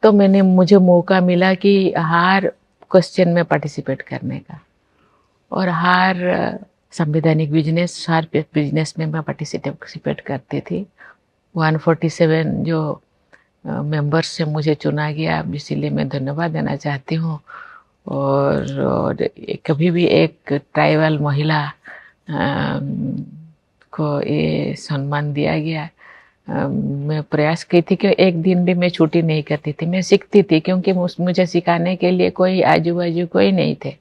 तो मुझे मौका मिला कि हर क्वेश्चन में पार्टिसिपेट करने का, और हर संवैधानिक बिजनेस, हर बिजनेस में मैं पार्टिसिपेट करती थी। 147 जो मेंबर्स से मुझे चुना गया, इसीलिए मैं धन्यवाद देना चाहती हूँ। और कभी भी एक ट्राइबल महिला को ये सम्मान दिया गया। मैं प्रयास की थी कि एक दिन भी मैं छुट्टी नहीं करती थी, मैं सीखती थी, क्योंकि मुझे सिखाने के लिए कोई आजू बाजू कोई नहीं थे।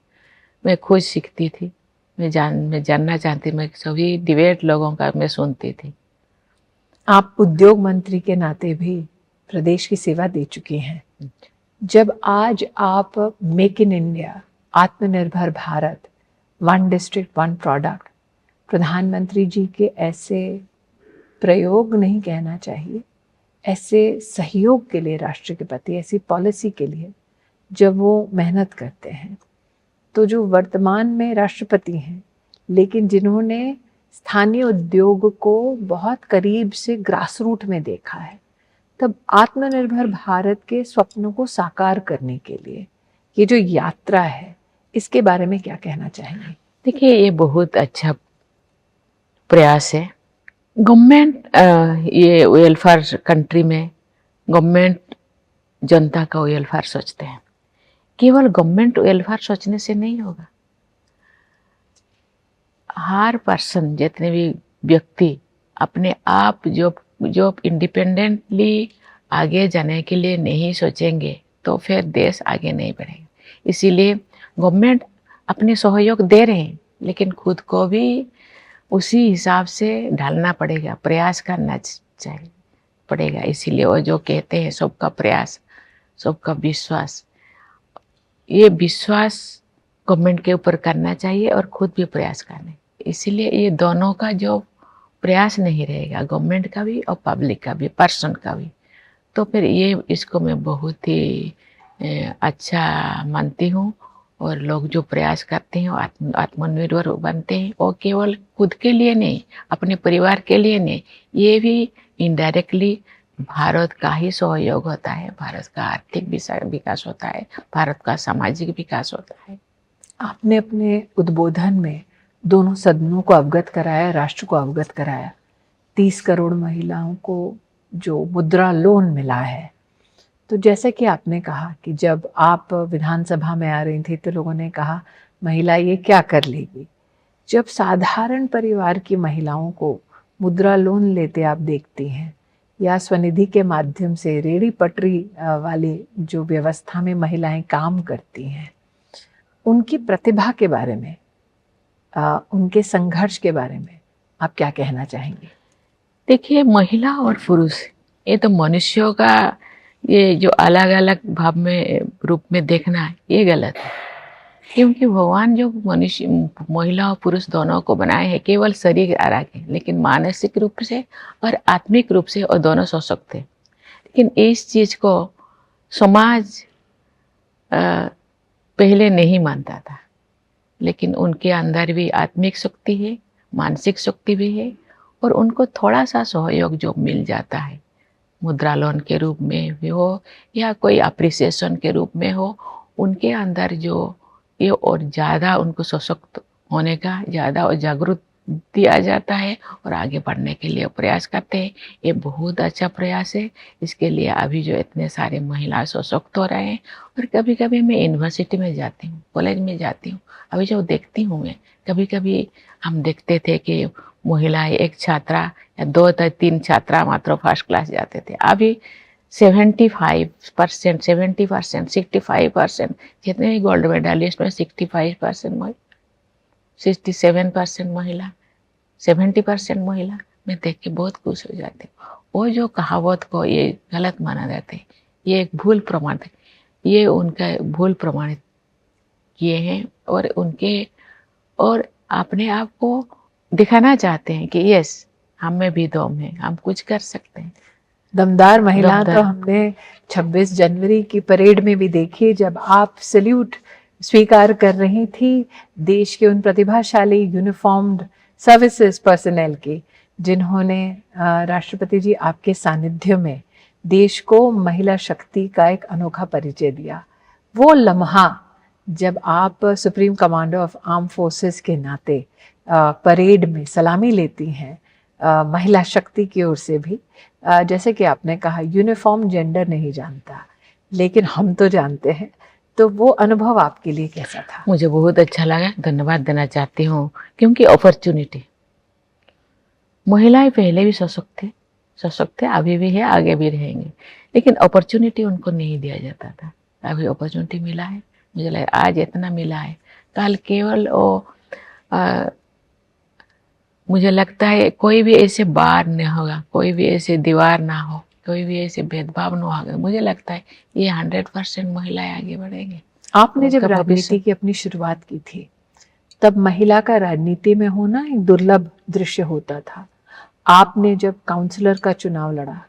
मैं खुद सीखती थी, मैं जानना चाहती, मैं सभी डिबेट लोगों का मैं सुनती थी। आप उद्योग मंत्री के नाते भी प्रदेश की सेवा दे चुकी हैं। जब आज आप मेक इन इंडिया, आत्मनिर्भर Bharat, one district one product, प्रधानमंत्री जी के ऐसे प्रयोग नहीं कहना चाहिए, ऐसे सहयोग के लिए राष्ट्र के प्रति, ऐसी पॉलिसी के लिए जब वो मेहनत करते हैं, तो जो वर्तमान में राष्ट्रपति हैं, लेकिन जिन्होंने स्थानीय उद्योग को बहुत करीब से ग्रास रूट में देखा है, तब आत्मनिर्भर भारत के स्वप्नों को साकार करने के लिए ये जो यात्रा है, इसके बारे में क्या कहना चाहेंगे? देखिए, ये बहुत अच्छा प्रयास है। गवर्नमेंट, ये वेलफेयर कंट्री में गवर्नमेंट जनता का वेलफेयर सोचते हैं। केवल गवर्नमेंट वेलफेयर सोचने से नहीं होगा। हर पर्सन, जितने भी व्यक्ति अपने आप जो इंडिपेंडेंटली आगे जाने के लिए नहीं सोचेंगे तो फिर देश आगे नहीं बढ़ेगा। इसीलिए गवर्नमेंट अपने सहयोग दे रहे हैं, लेकिन खुद को भी उसी हिसाब से ढालना पड़ेगा, प्रयास करना चाहिए पड़ेगा। इसीलिए वो जो कहते हैं सबका प्रयास, सबका विश्वास, ये विश्वास गवर्नमेंट के ऊपर करना चाहिए और खुद भी प्रयास करने। इसीलिए ये दोनों का जो प्रयास नहीं रहेगा, गवर्नमेंट का भी और पब्लिक का भी, पर्सन का भी, तो फिर ये इसको मैं बहुत ही अच्छा मानती हूँ। और लोग जो प्रयास करते हैं, आत्मनिर्भर बनते हैं, वो केवल खुद के लिए नहीं, अपने परिवार के लिए नहीं, ये भी इनडायरेक्टली भारत का ही सहयोग होता है, भारत का आर्थिक विकास होता है, भारत का सामाजिक विकास होता है। आपने अपने उद्बोधन में दोनों सदनों को अवगत कराया, राष्ट्र को अवगत कराया। 30 करोड़ महिलाओं को जो मुद्रा लोन मिला है, तो जैसे कि आपने कहा कि जब आप विधानसभा में आ रही थी तो लोगों ने कहा महिला ये क्या कर लेगी। जब साधारण परिवार की महिलाओं को मुद्रा लोन लेते आप देखती हैं, या स्वनिधि के माध्यम से रेहड़ी पटरी वाली जो व्यवस्था में महिलाएं काम करती हैं, उनकी प्रतिभा के बारे में, उनके संघर्ष के बारे में आप क्या कहना चाहेंगे? देखिए, महिला और पुरुष ये तो मनुष्यों का ये जो अलग अलग भाव में रूप में देखना, ये गलत है। क्योंकि भगवान जो मनुष्य, महिला और पुरुष दोनों को बनाए हैं केवल शरीर अलग है, लेकिन मानसिक रूप से और आत्मिक रूप से और दोनों सशक्त हैं। लेकिन इस चीज़ को समाज पहले नहीं मानता था, लेकिन उनके अंदर भी आत्मिक शक्ति है, मानसिक शक्ति भी है, और उनको थोड़ा सा सहयोग जो मिल जाता है, मुद्रा लोन के रूप में भी हो या कोई अप्रिसिएशन के रूप में हो, उनके अंदर जो ये और ज़्यादा उनको सशक्त होने का ज़्यादा और जागरूक दिया जाता है और आगे बढ़ने के लिए प्रयास करते हैं। ये बहुत अच्छा प्रयास है। इसके लिए अभी जो इतने सारे महिला सशक्त हो रहे हैं, और कभी कभी मैं यूनिवर्सिटी में जाती हूँ, कॉलेज में जाती हूँ, अभी जो देखती हूँ मैं, कभी कभी हम देखते थे कि महिलाएं, एक छात्रा या 2 या 3 छात्रा मात्र फर्स्ट क्लास जाते थे। अभी 75%, 70%, 65%, जितने भी गोल्ड मेडलिस्ट में 65% महिला, 67% महिला, 70% महिला। मैं देख के बहुत खुश हो जाती हूँ। वो जो कहावत को ये गलत माना जाता है, ये एक भूल प्रमाणित, ये उनका भूल प्रमाणित किए हैं और अपने आप को दिखाना चाहते हैं कि यस, हम में भी दम है, हम कुछ कर सकते हैं। दमदार महिला तो हमने 26 जनवरी की परेड में भी देखी, जब आप सल्यूट स्वीकार कर रही थी देश के उन प्रतिभाशाली यूनिफॉर्म्ड सर्विसेज पर्सनल की, जिन्होंने राष्ट्रपति जी आपके सानिध्य में देश को महिला शक्ति का एक अनोखा परिचय दिया। वो लम्हा जब आप supreme commander of arm forces के नाते परेड में सलामी लेती हैं महिला शक्ति की ओर से भी, जैसे कि आपने कहा यूनिफॉर्म जेंडर नहीं जानता, लेकिन हम तो जानते हैं, तो वो अनुभव आपके लिए कैसा था? मुझे बहुत अच्छा लगा, धन्यवाद देना चाहती हूँ, क्योंकि अपॉर्चुनिटी, महिलाएं पहले भी सशक्त थे, अभी भी है, आगे भी रहेंगे, लेकिन अपॉर्चुनिटी उनको नहीं दिया जाता था। अभी अपॉर्चुनिटी मिला है, मुझे लगा आज इतना मिला है, कल केवल मुझे लगता है कोई भी ऐसे बार नहीं होगा, कोई भी ऐसे दीवार ना हो, कोई भी ऐसे भेदभाव ना होगा। मुझे लगता है ये 100% महिलाएं आगे बढ़ेंगे। आपने जब राजनीति की अपनी शुरुआत की थी, तब महिला का राजनीति में होना एक दुर्लभ दृश्य होता था। आपने जब काउंसलर का चुनाव लड़ा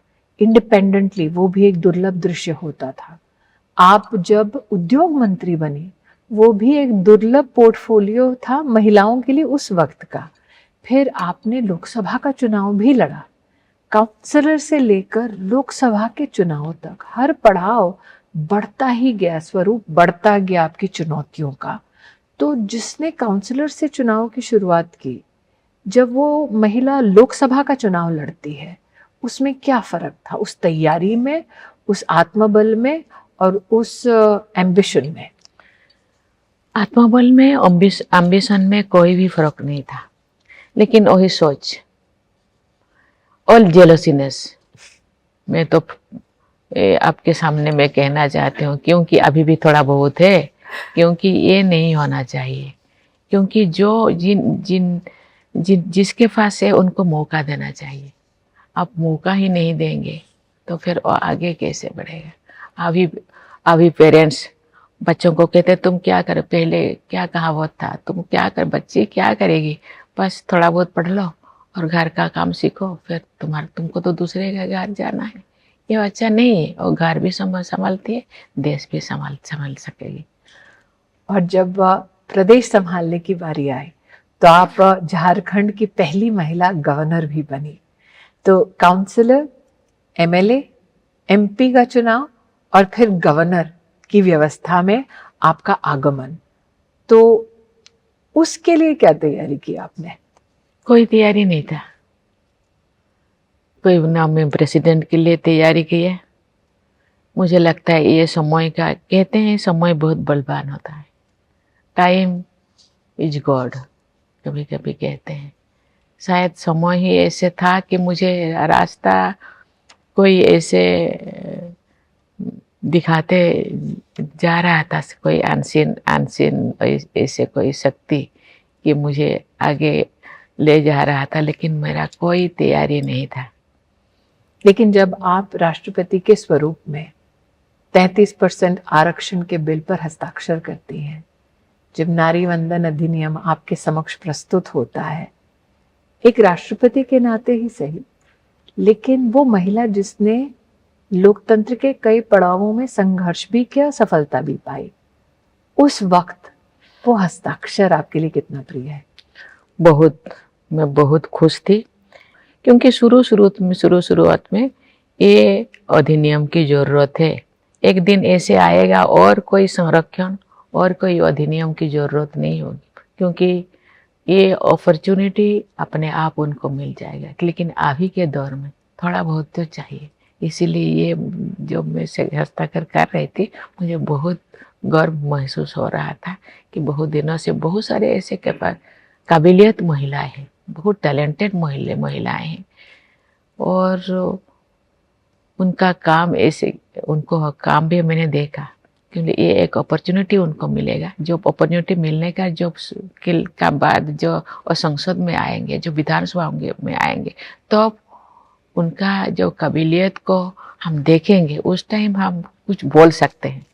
इंडिपेंडेंटली, वो भी एक दुर्लभ दृश्य होता था। आप जब उद्योग मंत्री बने, वो भी एक दुर्लभ पोर्टफोलियो था महिलाओं के लिए उस वक्त का। फिर आपने लोकसभा का चुनाव भी लड़ा, काउंसलर से लेकर लोकसभा के चुनाव तक हर पड़ाव बढ़ता ही गया, स्वरूप बढ़ता गया आपकी चुनौतियों का। तो जिसने काउंसलर से चुनाव की शुरुआत की, जब वो महिला लोकसभा का चुनाव लड़ती है, उसमें क्या फर्क था? उस तैयारी में, उस आत्मबल में और उस एम्बिशन में? आत्मबल में, एम्बिशन में कोई भी फर्क नहीं था, लेकिन वही सोच और जेलसीनेस मैं तो आपके सामने मैं कहना चाहती हूँ, क्योंकि अभी भी थोड़ा बहुत है, क्योंकि ये नहीं होना चाहिए, क्योंकि जो जिसके पास है उनको मौका देना चाहिए। आप मौका ही नहीं देंगे तो फिर आगे कैसे बढ़ेगा? अभी पेरेंट्स बच्चों को कहते तुम क्या कर, पहले क्या कहावत था, तुम क्या कर, बच्ची क्या करेगी, बस थोड़ा बहुत पढ़ लो और घर का काम सीखो, फिर तुमको तो दूसरे के घर जाना है। ये बच्चा नहीं है, और घर भी संभालती है, देश भी संभाल सकेगी। और जब प्रदेश संभालने की बारी आई, तो आप झारखंड की पहली महिला गवर्नर भी बनी। तो काउंसलर, एमएलए, एमपी का चुनाव और फिर गवर्नर की व्यवस्था में आपका आगमन, तो उसके लिए क्या तैयारी की आपने? कोई तैयारी नहीं था, कोई ना मैं प्रेसिडेंट के लिए तैयारी की है। मुझे लगता है ये समय का, कहते हैं समय बहुत बलवान होता है, टाइम इज गॉड, कभी कभी कहते हैं। शायद समय ही ऐसे था कि मुझे रास्ता कोई ऐसे दिखाते जा रहा था, कोई अनसीन ऐसे कोई शक्ति कि मुझे आगे ले जा रहा था, लेकिन मेरा कोई तैयारी नहीं था। लेकिन जब आप राष्ट्रपति के स्वरूप में 33% आरक्षण के बिल पर हस्ताक्षर करती हैं, जब नारी वंदन अधिनियम आपके समक्ष प्रस्तुत होता है, एक राष्ट्रपति के नाते ही सही, लेकिन वो महिला जिसने लोकतंत्र के कई पड़ावों में संघर्ष भी किया, सफलता भी पाई, उस वक्त वो हस्ताक्षर आपके लिए कितना प्रिय है? मैं बहुत खुश थी, क्योंकि शुरुआत में ये अधिनियम की जरूरत है। एक दिन ऐसे आएगा और कोई संरक्षण और कोई अधिनियम की जरूरत नहीं होगी, क्योंकि ये अपॉर्चुनिटी अपने आप उनको मिल जाएगा। लेकिन अभी के दौर में थोड़ा बहुत तो चाहिए, इसीलिए ये जो मैं हस्ताक्षर कर रही थी, मुझे बहुत गर्व महसूस हो रहा था कि बहुत दिनों से बहुत सारे ऐसे काबिलियत महिलाएं हैं बहुत टैलेंटेड महिलाएं हैं। और उनका काम ऐसे, उनको काम भी मैंने देखा, क्योंकि ये एक अपॉर्चुनिटी उनको मिलेगा। जो अपॉर्चुनिटी मिलने का जो का बाद जो संसद में आएंगे, जो विधानसभा में आएंगे, तो उनका जो काबिलियत को हम देखेंगे, उस टाइम हम कुछ बोल सकते हैं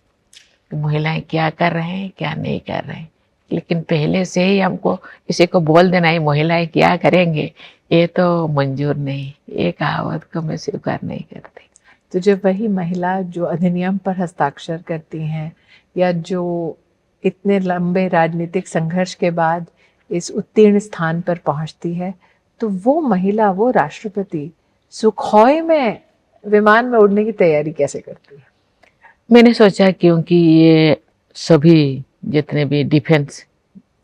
कि महिलाएं क्या कर रहे हैं, क्या नहीं कर रहे हैं। लेकिन पहले से ही हमको किसी को बोल देना, ही महिलाएं क्या करेंगे, ये तो मंजूर नहीं, ये कहावत को मैं स्वीकार नहीं करती। तो जब वही महिला जो अधिनियम पर हस्ताक्षर करती हैं, या जो इतने लंबे राजनीतिक संघर्ष के बाद इस उत्तीर्ण स्थान पर पहुंचती है, तो वो महिला, वो राष्ट्रपति सुखोई में विमान में उड़ने की तैयारी कैसे करती है? मैंने सोचा क्योंकि ये सभी जितने भी डिफेंस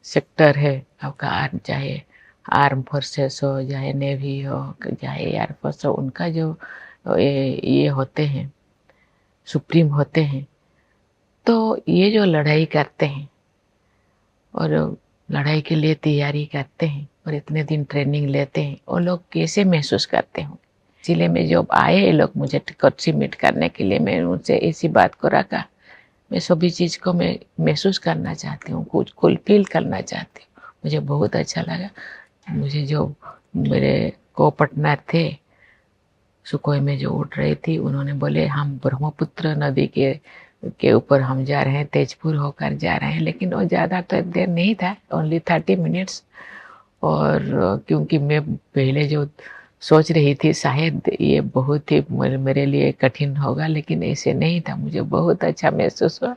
सेक्टर है आपका, चाहे आर्म फोर्सेस हो, चाहे नेवी हो, चाहे एयरफोर्स हो, उनका जो ये होते हैं, सुप्रीम होते हैं, तो ये जो लड़ाई करते हैं और लड़ाई के लिए तैयारी करते हैं और इतने दिन ट्रेनिंग लेते हैं, वो लोग कैसे महसूस करते होंगे। जिले में जब आए ये लोग मुझे कच्ची मीट करने के लिए, मैं उनसे इसी बात को रखा, मैं सभी चीज़ को मैं महसूस करना चाहती हूँ, कुछ फुलफिल करना चाहती हूँ। मुझे बहुत अच्छा लगा। मुझे जो मेरे को पार्टनर थे सुखोई में जो उड़ रही थी, उन्होंने बोले हम ब्रह्मपुत्र नदी के ऊपर हम जा रहे हैं, तेजपुर होकर जा रहे हैं। लेकिन वो ज़्यादा तो देर नहीं था, ओनली 30 मिनट्स। और क्योंकि मैं पहले जो सोच रही थी शायद ये बहुत ही मेरे लिए कठिन होगा, लेकिन ऐसे नहीं था। मुझे बहुत अच्छा महसूस हुआ।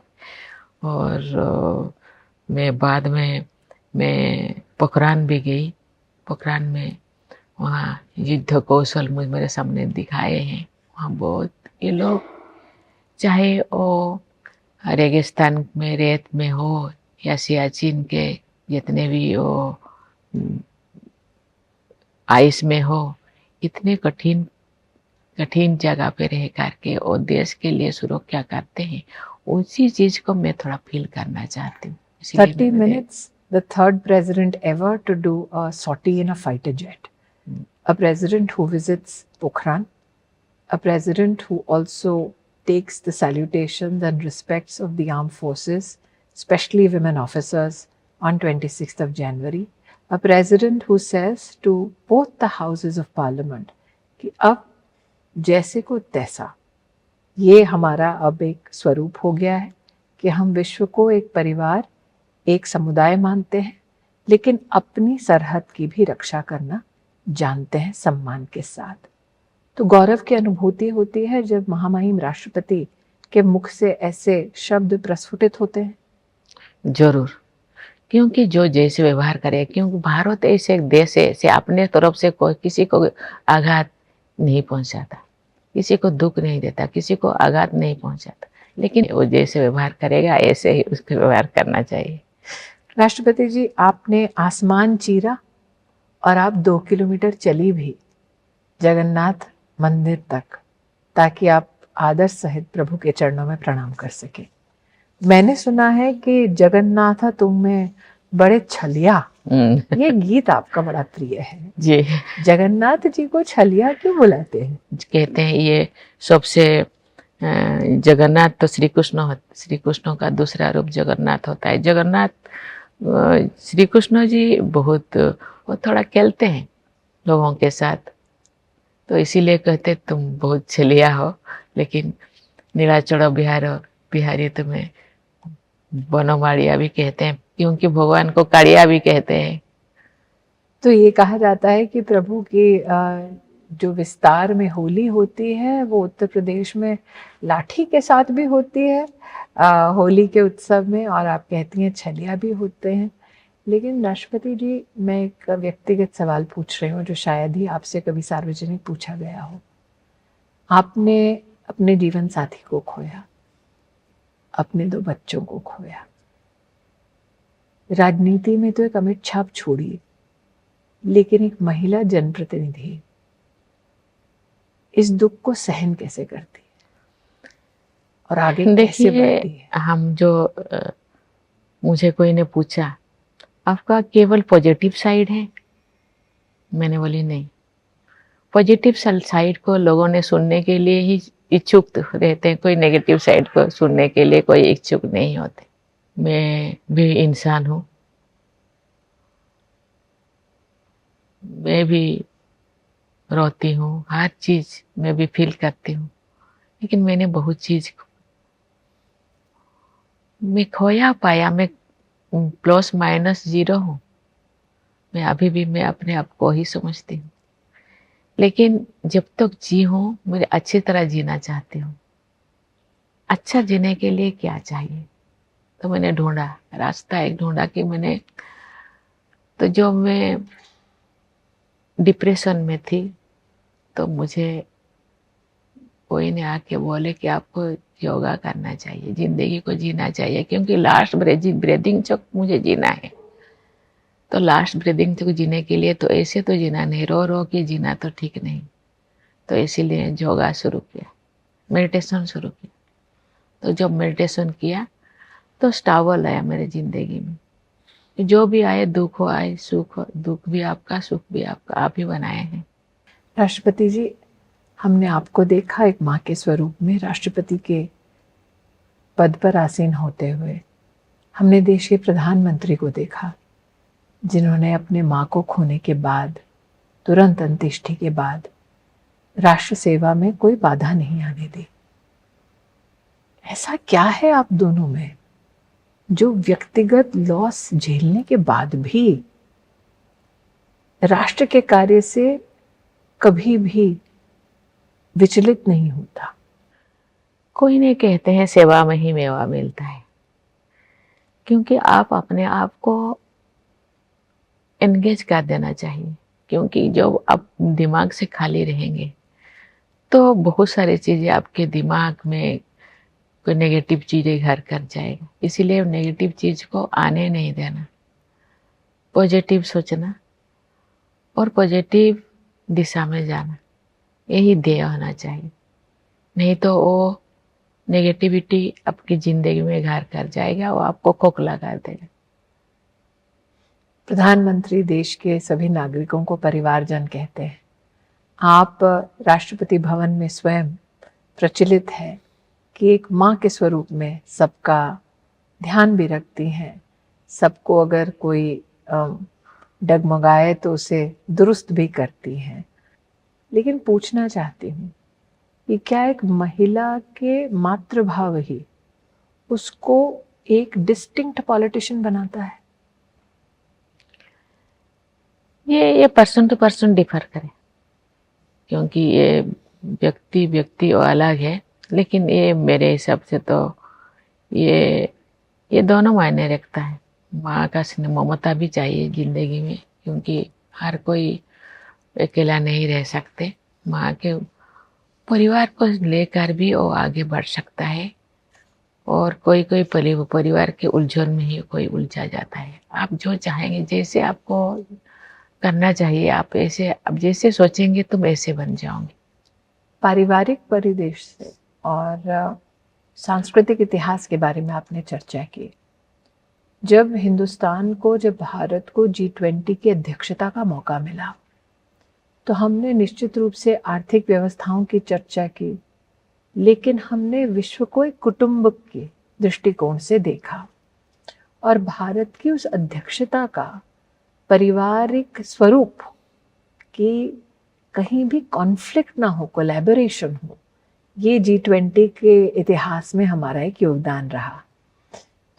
और मैं बाद में मैं पोखरान भी गई। पोखरान में वहाँ युद्ध कौशल मेरे सामने दिखाए हैं। वहाँ बहुत ये लोग, चाहे वो रेगिस्तान में रेत में हो या सियाचिन के जितने भी वो आइस में हो, इतने कठिन कठिन जगह पे रह करके वो देश के लिए सुरक्षा करते हैं। उसी चीज को मैं थोड़ा फील करना चाहती हूँ। 30 minutes, the third president ever to do a sortie in a fighter jet. A president who visits Pokhran, a president who also takes the salutations and respects of the armed forces, especially women officers, on 26th of January. A president who says to both the houses of parliament कि अब जैसे को तैसा, ये हमारा अब एक स्वरूप हो गया है कि हम विश्व को एक परिवार, एक समुदाय मानते हैं, लेकिन अपनी सरहद की भी रक्षा करना जानते हैं सम्मान के साथ। तो गौरव की अनुभूति होती है जब महामहिम राष्ट्रपति के मुख से ऐसे शब्द प्रस्फुटित होते हैं। जरूर, क्योंकि जो जैसे व्यवहार करे, क्योंकि भारत ऐसे एक देश है से अपने तरफ से कोई किसी को आघात नहीं पहुंचाता, किसी को दुख नहीं देता, किसी को आघात नहीं पहुंचाता, लेकिन वो जैसे व्यवहार करेगा ऐसे ही उसका व्यवहार करना चाहिए। राष्ट्रपति जी, आपने आसमान चीरा और आप 2 किलोमीटर चली भी जगन्नाथ मंदिर तक, ताकि आप आदर सहित प्रभु के चरणों में प्रणाम कर सके। मैंने सुना है कि जगन्नाथ तुम में बड़े छलिया, ये गीत आपका बड़ा प्रिय है जी। जगन्नाथ जी को छलिया क्यों बुलाते हैं? कहते हैं ये सबसे जगन्नाथ तो श्री कृष्ण का दूसरा रूप जगन्नाथ होता है। जगन्नाथ श्री कृष्ण जी बहुत वो थोड़ा खेलते हैं लोगों के साथ, तो इसीलिए कहते तुम बहुत छलिया हो। लेकिन नीलाचल बिहारी तुम्हें बनोमाड़िया भी कहते हैं, क्योंकि भगवान को काड़िया भी कहते हैं। तो ये कहा जाता है कि प्रभु की जो विस्तार में होली होती है वो उत्तर प्रदेश में लाठी के साथ भी होती है होली के उत्सव में, और आप कहती हैं छलिया भी होते हैं। लेकिन राष्ट्रपति जी, मैं एक व्यक्तिगत सवाल पूछ रही हूँ जो शायद ही आपसे कभी सार्वजनिक पूछा गया हो। आपने अपने जीवन साथी को खोया, अपने 2 बच्चों को खोया, राजनीति में तो एक अमिट छाप छोड़िए, लेकिन एक महिला जनप्रतिनिधि इस दुख को सहन कैसे करती है और आगे कैसे बढ़ती है? हम जो मुझे कोई ने पूछा आपका केवल पॉजिटिव साइड है, मैंने बोली नहीं। पॉजिटिव साइड को लोगों ने सुनने के लिए ही इच्छुक रहते हैं, कोई नेगेटिव साइड को सुनने के लिए कोई इच्छुक नहीं होते। मैं भी इंसान हूँ, मैं भी रोती हूँ, हर चीज मैं भी फील करती हूँ, लेकिन मैंने बहुत चीज मैं खोया पाया। मैं प्लस माइनस जीरो हूँ। मैं अभी भी मैं अपने आप को ही समझती हूँ, लेकिन जब तक जी हूँ मुझे अच्छी तरह जीना चाहती हूँ। अच्छा जीने के लिए क्या चाहिए, तो मैंने ढूंढा रास्ता, एक ढूंढा कि मैंने तो जो मैं डिप्रेशन में थी, तो मुझे कोई ने आके बोले कि आपको योगा करना चाहिए, जिंदगी को जीना चाहिए, क्योंकि लास्ट ब्रीदिंग तक मुझे जीना है। तो लास्ट ब्रीदिंग तक जीने के लिए तो ऐसे तो जीना नहीं, रो रो के जीना तो ठीक नहीं। तो इसीलिए योगा शुरू किया, मेडिटेशन शुरू किया। तो जब मेडिटेशन किया तो स्टावल आया मेरे जिंदगी में। जो भी आए, दुख हो आए, सुख हो, दुख भी आपका सुख भी आपका, आप ही बनाए हैं। राष्ट्रपति जी, हमने आपको देखा एक माँ के स्वरूप में राष्ट्रपति के पद पर आसीन होते हुए। हमने देश के प्रधानमंत्री को देखा जिन्होंने अपने माँ को खोने के बाद, तुरंत अंत्येष्टि के बाद, राष्ट्र सेवा में कोई बाधा नहीं आने दी। ऐसा क्या है आप दोनों में जो व्यक्तिगत लॉस झेलने के बाद भी राष्ट्र के कार्य से कभी भी विचलित नहीं होता? कोई नहीं, कहते हैं सेवा में ही मेवा मिलता है, क्योंकि आप अपने आप को एंगेज कर देना चाहिए। क्योंकि जब आप दिमाग से खाली रहेंगे तो बहुत सारी चीजें आपके दिमाग में, कोई नेगेटिव चीजें घर कर जाएगा। इसीलिए नेगेटिव चीज को आने नहीं देना, पॉजिटिव सोचना और पॉजिटिव दिशा में जाना, यही ध्येय होना चाहिए। नहीं तो वो नेगेटिविटी आपकी जिंदगी में घर कर जाएगा, वो आपको खोखला कर देगा। प्रधानमंत्री देश के सभी नागरिकों को परिवारजन कहते हैं। आप राष्ट्रपति भवन में स्वयं प्रचलित है कि एक माँ के स्वरूप में सबका ध्यान भी रखती हैं, सबको अगर कोई डगमगाए तो उसे दुरुस्त भी करती हैं। लेकिन पूछना चाहती हूँ कि क्या एक महिला के मातृभाव ही उसको एक डिस्टिंक्ट पॉलिटिशियन बनाता है? ये पर्सन टू पर्सन डिफर करे, क्योंकि ये व्यक्ति वो अलग है। लेकिन ये मेरे हिसाब से तो ये दोनों मायने रखता है। माँ का स्नेह ममता भी चाहिए जिंदगी में, क्योंकि हर कोई अकेला नहीं रह सकते। माँ के परिवार को लेकर भी वो आगे बढ़ सकता है, और कोई परिवार के उलझन में ही कोई उलझा जाता है। आप जो चाहेंगे, जैसे आपको करना चाहिए, आप जैसे सोचेंगे तुम ऐसे बन जाओगे। पारिवारिक परिवेश से और सांस्कृतिक इतिहास के बारे में आपने चर्चा की। जब भारत को G20 की अध्यक्षता का मौका मिला तो हमने निश्चित रूप से आर्थिक व्यवस्थाओं की चर्चा की, लेकिन हमने विश्व को एक कुटुंब के दृष्टिकोण से देखा और भारत की उस अध्यक्षता का पारिवारिक स्वरूप कि कहीं भी कॉन्फ्लिक्ट ना हो, कोलैबोरेशन हो, ये G20 के इतिहास में हमारा एक योगदान रहा।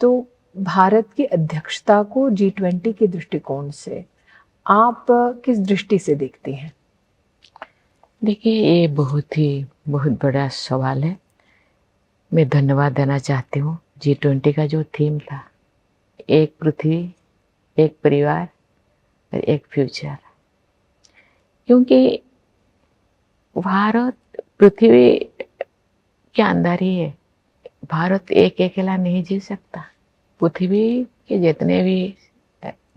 तो भारत की अध्यक्षता को G20 के दृष्टिकोण से आप किस दृष्टि से देखते हैं? देखिए, ये बहुत बड़ा सवाल है। मैं धन्यवाद देना चाहती हूँ। G20 का जो थीम था, एक पृथ्वी, एक परिवार और एक फ्यूचर, क्योंकि भारत पृथ्वी के अंदर ही है। भारत एक अकेला नहीं जी सकता। पृथ्वी के जितने भी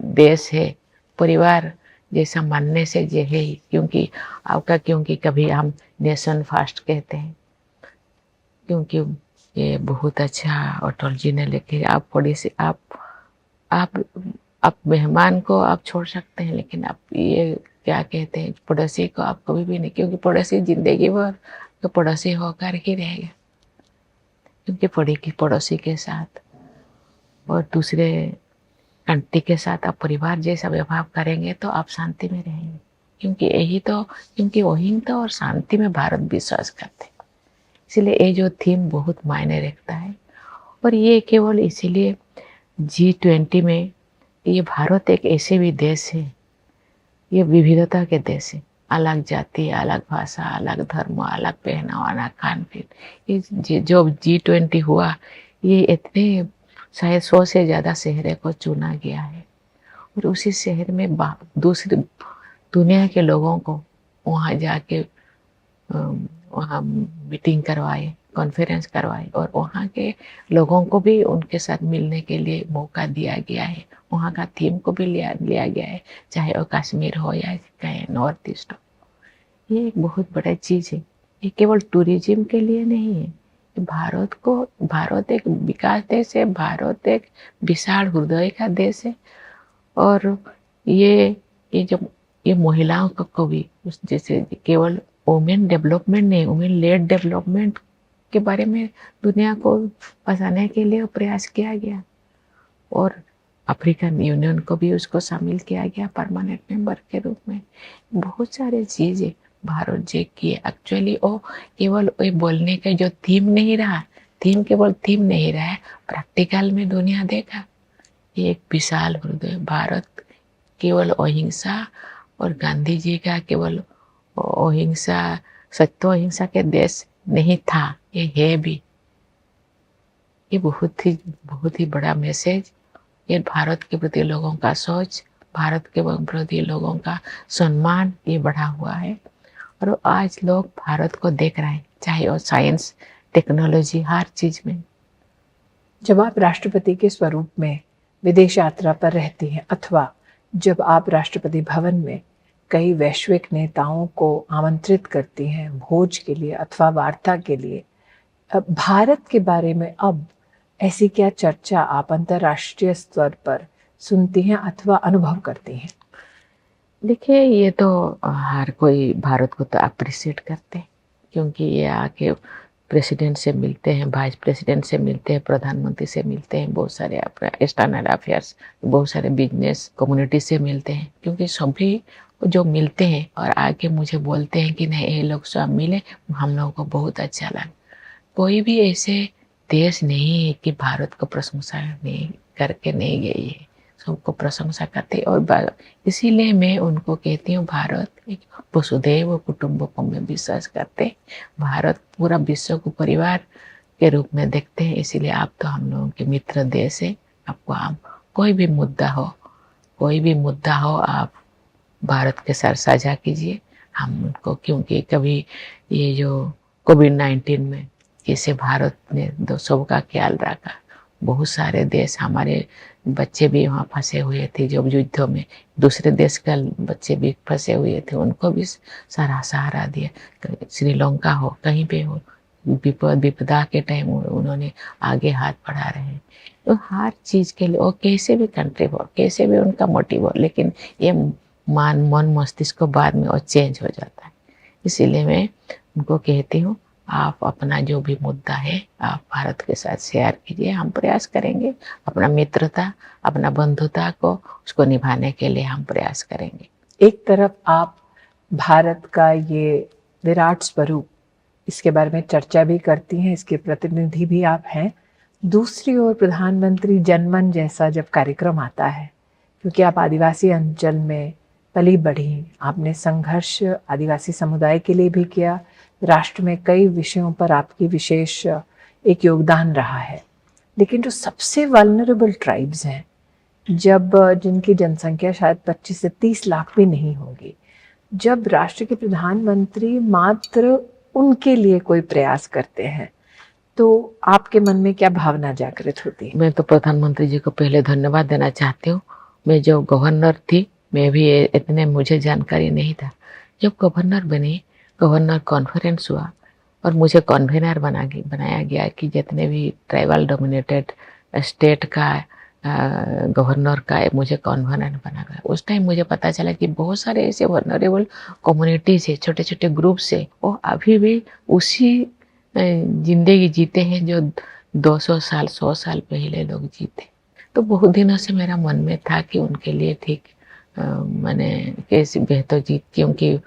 देश है, परिवार जैसा मानने से ये है ही। क्योंकि कभी हम नेशन फर्स्ट कहते हैं, क्योंकि ये बहुत अच्छा अटल जी ने लिखे। आप थोड़ी सी आप मेहमान को आप छोड़ सकते हैं, लेकिन आप ये क्या कहते हैं, पड़ोसी को आप कभी भी नहीं, क्योंकि पड़ोसी जिंदगी भर तो पड़ोसी होकर ही रहेगा, क्योंकि पड़ोसी के साथ और दूसरे कंट्री के साथ आप परिवार जैसा व्यवहार करेंगे तो आप शांति में रहेंगे, क्योंकि अहिंसा और शांति में भारत विश्वास करते हैं। इसलिए ये जो थीम बहुत मायने रखता है। और ये केवल इसीलिए G20 में, ये भारत एक ऐसे भी देश है, ये विविधता के देश है, अलग जाति, अलग भाषा, अलग धर्म, अलग पहनावा, अलग खान पीन। ये जो G20 हुआ, ये इतने शायद 100 से ज़्यादा शहरों को चुना गया है और उसी शहर में दूसरी दुनिया के लोगों को वहाँ जाके वहाँ मीटिंग करवाए, कॉन्फ्रेंस करवाए और वहाँ के लोगों को भी उनके साथ मिलने के लिए मौका दिया गया है। वहाँ का थीम को भी लिया गया है, चाहे वो कश्मीर हो या कहीं नॉर्थ ईस्ट हो। ये एक बहुत बड़ा चीज़ है। ये केवल टूरिज्म के लिए नहीं है। भारत एक विकास देश है, भारत एक विशाल हृदय का देश है। और ये महिलाओं को भी जैसे केवल वुमेन डेवलपमेंट नहीं, वुमेन लेड डेवलपमेंट के बारे में दुनिया को बताने के लिए प्रयास किया गया और अफ्रीकन यूनियन को भी उसको शामिल किया गया परमानेंट मेंबर के रूप में। बहुत सारे चीज़ें भारत जी की एक्चुअली वो केवल वो बोलने का जो थीम नहीं रहा, केवल थीम नहीं रहा है, प्रैक्टिकल में दुनिया देखा ये एक विशाल हृदय भारत केवल अहिंसा और गांधी जी का केवल अहिंसा, सत्य अहिंसा के देश नहीं था, ये है भी। ये बहुत ही बड़ा मैसेज। ये भारत के प्रति लोगों का सोच, भारत के प्रति लोगों का सम्मान ये बढ़ा हुआ है और आज लोग भारत को देख रहे हैं, चाहे वो साइंस, टेक्नोलॉजी, हर चीज में। जब आप राष्ट्रपति के स्वरूप में विदेश यात्रा पर रहती हैं अथवा जब आप राष्ट्रपति भवन में कई वैश्विक नेताओं को आमंत्रित करती हैं भोज के लिए अथवा वार्ता के लिए, भारत के बारे में अब ऐसी क्या चर्चा आप अंतर्राष्ट्रीय स्तर पर सुनती हैं अथवा अनुभव करती हैं? देखिए, ये तो हर कोई भारत को तो अप्रिशिएट करते हैं, क्योंकि ये आके प्रेसिडेंट से मिलते हैं, वाइस प्रेसिडेंट से मिलते हैं, प्रधानमंत्री से मिलते हैं, बहुत सारे एक्सटर्नल अफेयर्स, बहुत सारे बिजनेस कम्युनिटी से मिलते हैं, क्योंकि सभी जो मिलते हैं और आके मुझे बोलते हैं कि नहीं ये लोग सब मिले, हम लोगों को बहुत अच्छा लगा। कोई भी ऐसे देश नहीं है कि भारत को प्रशंसा नहीं करके नहीं गई है, सबको प्रशंसा करते। और इसीलिए मैं उनको कहती हूँ भारत एक वसुधैव कुटुंबकम में विश्वास करते, भारत पूरा विश्व को परिवार के रूप में देखते हैं। इसीलिए आप तो हम लोगों के मित्र देश है। आपको हम कोई भी मुद्दा हो आप भारत के साथ साझा कीजिए हम उनको, क्योंकि कभी ये जो कोविड-19 में जैसे भारत ने सबका ख्याल रखा, बहुत सारे देश, हमारे बच्चे भी वहाँ फंसे हुए थे, जो युद्धों में दूसरे देश का बच्चे भी फंसे हुए थे, उनको भी सारा सहारा दिया। श्रीलंका हो, कहीं पे हो, विपदा के टाइम उन्होंने आगे हाथ बढ़ा रहे हैं। तो हर चीज़ के लिए वो कैसे भी कंट्री हो, कैसे भी उनका मोटिव हो, लेकिन ये मन मस्तिष्क को बाद में वो चेंज हो जाता है। इसीलिए मैं उनको कहती हूँ आप अपना जो भी मुद्दा है आप भारत के साथ शेयर कीजिए, हम प्रयास करेंगे अपना मित्रता, अपना बंधुता को उसको निभाने के लिए हम प्रयास करेंगे। एक तरफ आप भारत का ये विराट स्वरूप, इसके बारे में चर्चा भी करती हैं, इसके प्रतिनिधि भी आप हैं। दूसरी ओर प्रधानमंत्री जनमन जैसा जब कार्यक्रम आता है, क्योंकि आप आदिवासी अंचल में पली बढ़ी, आपने संघर्ष आदिवासी समुदाय के लिए भी किया, राष्ट्र में कई विषयों पर आपकी विशेष एक योगदान रहा है। लेकिन जो सबसे वल्नरेबल ट्राइब्स हैं, जिनकी जनसंख्या शायद 25 से 30 लाख भी नहीं होगी, जब राष्ट्र के प्रधानमंत्री मात्र उनके लिए कोई प्रयास करते हैं तो आपके मन में क्या भावना जागृत होती है? मैं तो प्रधानमंत्री जी को पहले धन्यवाद देना चाहती हूँ। मैं जो गवर्नर थी, मैं भी इतने मुझे जानकारी नहीं था। जब गवर्नर बनी, गवर्नर कॉन्फ्रेंस हुआ और मुझे कन्वीनर बनाया गया कि जितने भी ट्राइबल डोमिनेटेड स्टेट का गवर्नर का मुझे कॉन्वेनर बना गया। उस टाइम मुझे पता चला कि बहुत सारे ऐसे वनरेबल कम्युनिटीज है, छोटे छोटे ग्रुप्स है, वो अभी भी उसी जिंदगी जीते हैं जो 200 साल 100 साल पहले लोग जीते। तो बहुत दिनों से मेरा मन में था कि उनके लिए ठीक मैंने कैसे बेहतर जीत, क्योंकि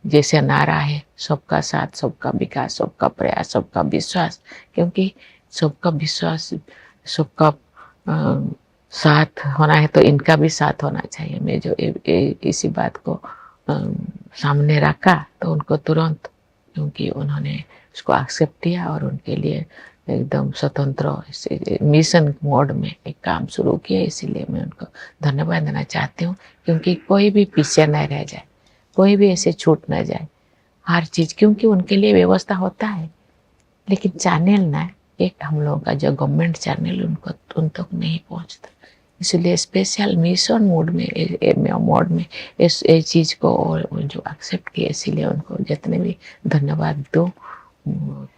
जैसे नारा है सबका साथ, सबका विकास, सबका प्रयास, सबका विश्वास, क्योंकि सबका विश्वास, सबका साथ होना है तो इनका भी साथ होना चाहिए। मैं जो इसी बात को सामने रखा तो उनको तुरंत, क्योंकि उन्होंने उसको एक्सेप्ट किया और उनके लिए एकदम स्वतंत्र मिशन मोड में एक काम शुरू किया। इसीलिए मैं उनको धन्यवाद देना चाहती हूँ, क्योंकि कोई भी पीछे न रह जाए, कोई भी ऐसे छूट न जाए हर चीज़, क्योंकि उनके लिए व्यवस्था होता है, लेकिन चैनल ना एक हम लोगों का जो गवर्नमेंट चैनल उनको उन तक नहीं पहुंचता। इसलिए स्पेशल मिशन मोड में इस चीज़ को और जो एक्सेप्ट किया, इसीलिए उनको जितने भी धन्यवाद दो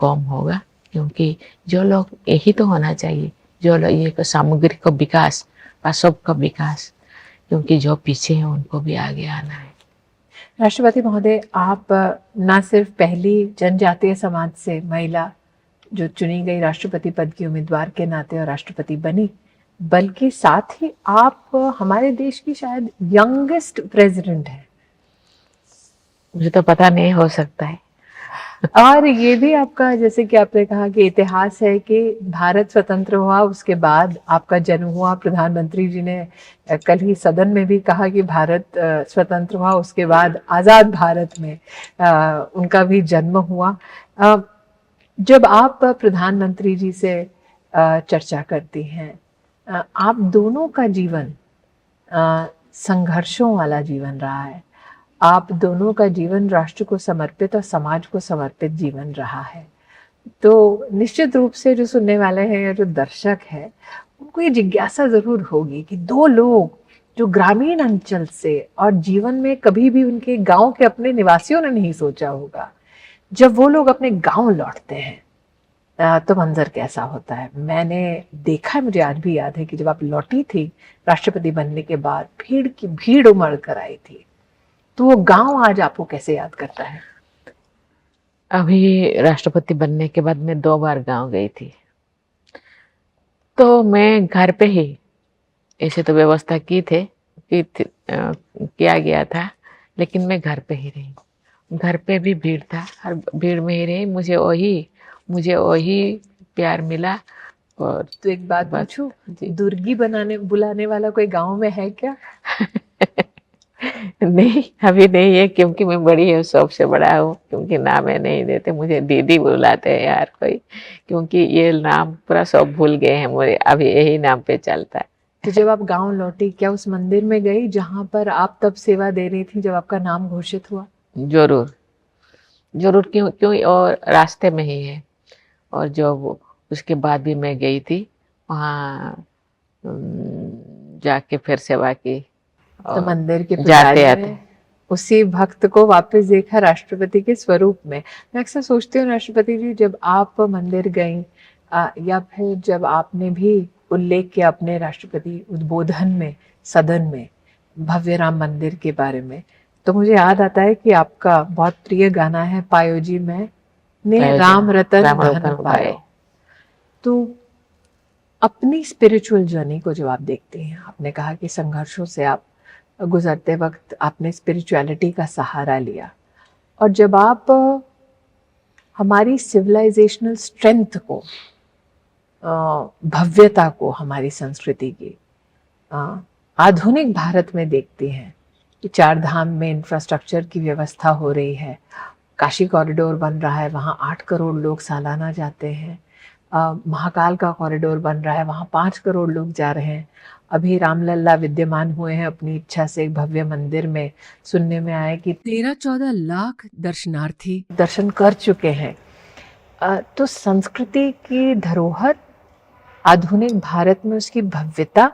कम होगा, क्योंकि जो लोग यही तो होना चाहिए, जो लोग ये सामग्रिक विकास और सबका विकास, क्योंकि जो पीछे हैं उनको भी आगे आना है। राष्ट्रपति महोदय, आप न सिर्फ पहली जनजातीय समाज से महिला जो चुनी गई राष्ट्रपति पद की उम्मीदवार के नाते और राष्ट्रपति बनी, बल्कि साथ ही आप हमारे देश की शायद यंगेस्ट प्रेसिडेंट हैं। मुझे तो पता नहीं, हो सकता है। और ये भी आपका, जैसे कि आपने कहा कि इतिहास है कि भारत स्वतंत्र हुआ, उसके बाद आपका जन्म हुआ। प्रधानमंत्री जी ने कल ही सदन में भी कहा कि भारत स्वतंत्र हुआ, उसके बाद आज़ाद भारत में उनका भी जन्म हुआ। जब आप प्रधानमंत्री जी से चर्चा करती हैं, आप दोनों का जीवन संघर्षों वाला जीवन रहा है। आप दोनों का जीवन राष्ट्र को समर्पित और समाज को समर्पित जीवन रहा है। तो निश्चित रूप से जो सुनने वाले हैं या जो दर्शक हैं, उनको ये जिज्ञासा जरूर होगी कि दो लोग जो ग्रामीण अंचल से और जीवन में कभी भी उनके गांव के अपने निवासियों ने नहीं सोचा होगा, जब वो लोग अपने गांव लौटते हैं तो मंजर कैसा होता है। मैंने देखा है, मुझे आज भी याद है कि जब आप लौटी थी राष्ट्रपति बनने के बाद, भीड़ की भीड़ उमड़ कर आई थी, तो वो गांव आज आपको कैसे याद करता है? अभी राष्ट्रपति बनने के बाद मैं 2 बार गांव गई थी, तो मैं घर पे ही ऐसे तो व्यवस्था किया गया था, लेकिन मैं घर पे ही रही। घर पे भी भीड़ था, हर भीड़ में ही रही, मुझे वही प्यार मिला। और तो एक बात पूछूं, दुर्गी बुलाने वाला कोई गांव में है क्या? नहीं, अभी नहीं है, क्योंकि मैं बड़ी हूँ, सबसे बड़ा हूँ, क्योंकि नाम है नहीं देते, मुझे दीदी बुलाते हैं यार कोई, क्योंकि ये नाम पूरा सब भूल गए हैं, मुझे अभी यही नाम पे चलता है। तो जब आप गांव लौटी, क्या उस मंदिर में गई जहां पर आप तब सेवा दे रही थी जब आपका नाम घोषित हुआ? जरूर, क्यों और रास्ते में ही है। और जो उसके बाद भी मैं गई थी वहाँ, जाके फिर सेवा की। तो मंदिर के जाते आते उसी भक्त को वापस देखा राष्ट्रपति के स्वरूप में। मैं अक्सर सोचती हूँ राष्ट्रपति जी, जब आप मंदिर गई या फिर जब आपने भी उल्लेख किया अपने राष्ट्रपति उद्बोधन में सदन में भव्य राम मंदिर के बारे में, तो मुझे याद आता है कि आपका बहुत प्रिय गाना है, पायो जी मैंने राम रतन धन पायो। तो अपनी स्पिरिचुअल जर्नी को जब आप देखते हैं, आपने कहा कि संघर्षों से आप गुजरते वक्त आपने स्पिरिचुअलिटी का सहारा लिया, और जब आप हमारी सिविलाइजेशनल स्ट्रेंथ को, भव्यता को, हमारी संस्कृति की आधुनिक भारत में देखते हैं कि 4 धाम में इंफ्रास्ट्रक्चर की व्यवस्था हो रही है, काशी कॉरिडोर बन रहा है, वहाँ 8 करोड़ लोग सालाना जाते हैं, महाकाल का कॉरिडोर बन रहा है, वहाँ 5 करोड़ लोग जा रहे हैं, अभी रामलल्ला विद्यमान हुए हैं अपनी इच्छा से एक भव्य मंदिर में, सुनने में आया कि 13-14 लाख दर्शनार्थी दर्शन कर चुके हैं। तो संस्कृति की धरोहर, आधुनिक भारत में उसकी भव्यता,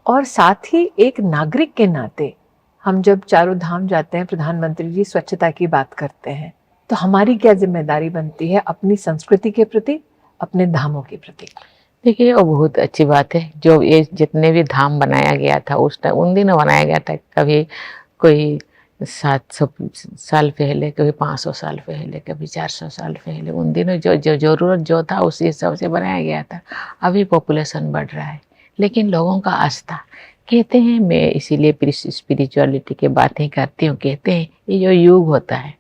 और साथ ही एक नागरिक के नाते हम जब चारों धाम जाते हैं, प्रधानमंत्री जी स्वच्छता की बात करते हैं, तो हमारी क्या जिम्मेदारी बनती है अपनी संस्कृति के प्रति, अपने धामों के प्रति? देखिए वो बहुत अच्छी बात है। जो ये जितने भी धाम बनाया गया था उस टाइम उन दिनों बनाया गया था, कभी कोई 700 साल पहले, कभी 500 साल पहले, कभी 400 साल पहले। उन दिनों जो जो जरूरत जो था उसी हिसाब से बनाया गया था। अभी पॉपुलेशन बढ़ रहा है लेकिन लोगों का आस्था, कहते हैं, मैं इसीलिए स्पिरिचुअलिटी की बातें करती हूँ, कहते हैं ये जो युग होता है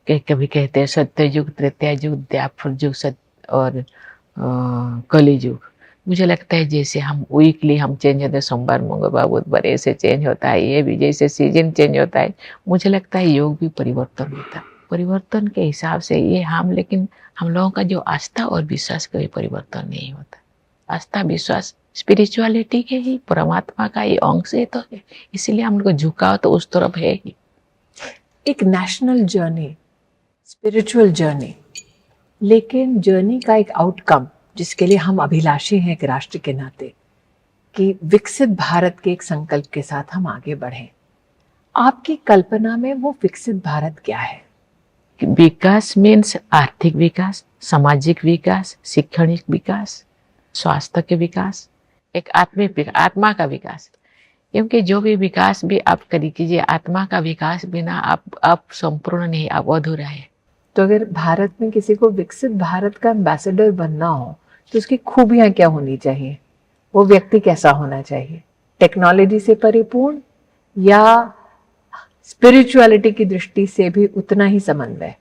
कि कभी कहते हैं सत्य युग, त्रेता युग, द्वापर युग, सत्य और कली युग। मुझे लगता है जैसे हम वीकली हम चेंज होते हैं, सोमवार मंगलवार बुधवार ऐसे चेंज होता है, ये भी जैसे सीजन चेंज होता है, मुझे लगता है योग भी परिवर्तन होता है। परिवर्तन के हिसाब से ये हम, लेकिन हम लोगों का जो आस्था और विश्वास कभी परिवर्तन नहीं होता। आस्था विश्वास स्पिरिचुअलिटी के ही, परमात्मा का ही अंश है, तो है, इसीलिए हम लोग झुकाव तो उस तरफ है ही। एक नेशनल जर्नी, स्पिरिचुअल जर्नी, लेकिन जर्नी का एक आउटकम जिसके लिए हम अभिलाषी हैं एक राष्ट्र के नाते, कि विकसित भारत के एक संकल्प के साथ हम आगे बढ़ें। आपकी कल्पना में वो विकसित भारत क्या है? विकास मीन्स आर्थिक विकास, सामाजिक विकास, शैक्षणिक विकास, स्वास्थ्य के विकास, एक आत्मिक आत्मा का विकास। क्योंकि जो भी विकास भी आप कीजिए, आत्मा का विकास बिना आप संपूर्ण नहीं, आप अधूरा है। तो अगर भारत में किसी को विकसित भारत का एम्बेसडर बनना हो तो उसकी खूबियां क्या होनी चाहिए? वो व्यक्ति कैसा होना चाहिए? टेक्नोलॉजी से परिपूर्ण या स्पिरिचुअलिटी की दृष्टि से भी उतना ही समन्वय?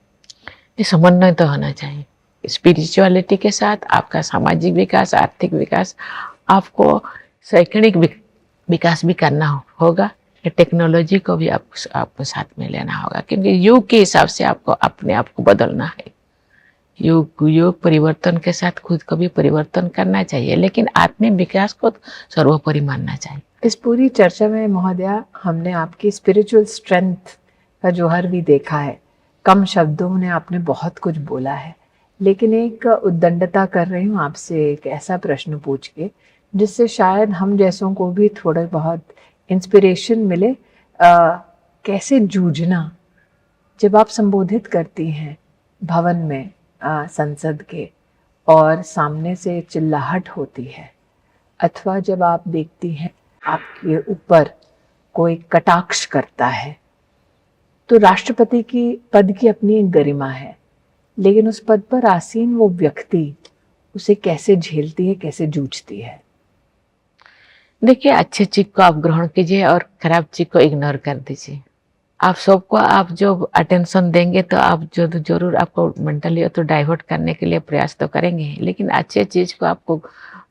ये समन्वय तो होना चाहिए स्पिरिचुअलिटी के साथ। आपका सामाजिक विकास, आर्थिक विकास, आपको शैक्षणिक विकास भी करना होगा, टेक्नोलॉजी को भी आपको साथ में लेना होगा, क्योंकि युग के हिसाब से आपको अपने आप को बदलना है। युग परिवर्तन के साथ खुद को भी परिवर्तन करना चाहिए, लेकिन आत्मिक विकास को सर्वोपरि मानना चाहिए। इस पूरी चर्चा में महोदया हमने आपकी स्पिरिचुअल स्ट्रेंथ का जौहर भी देखा है। कम शब्दों में आपने बहुत कुछ बोला है, लेकिन एक उद्दंडता कर रही हूँ आपसे एक ऐसा प्रश्न पूछ के जिससे शायद हम जैसों को भी थोड़ा बहुत इंस्पिरेशन मिले। कैसे जूझना, जब आप संबोधित करती हैं भवन में संसद के और सामने से चिल्लाहट होती है, अथवा जब आप देखती हैं आपके ऊपर कोई कटाक्ष करता है, तो राष्ट्रपति की पद की अपनी एक गरिमा है, लेकिन उस पद पर आसीन वो व्यक्ति उसे कैसे झेलती है, कैसे जूझती है? देखिए, अच्छे चीज को आप ग्रहण कीजिए और खराब चीज को इग्नोर कर दीजिए। आप सबको आप जो अटेंशन देंगे तो आप जो जरूर आपको मेंटली तो डाइवर्ट करने के लिए प्रयास तो करेंगे, लेकिन अच्छे चीज को आपको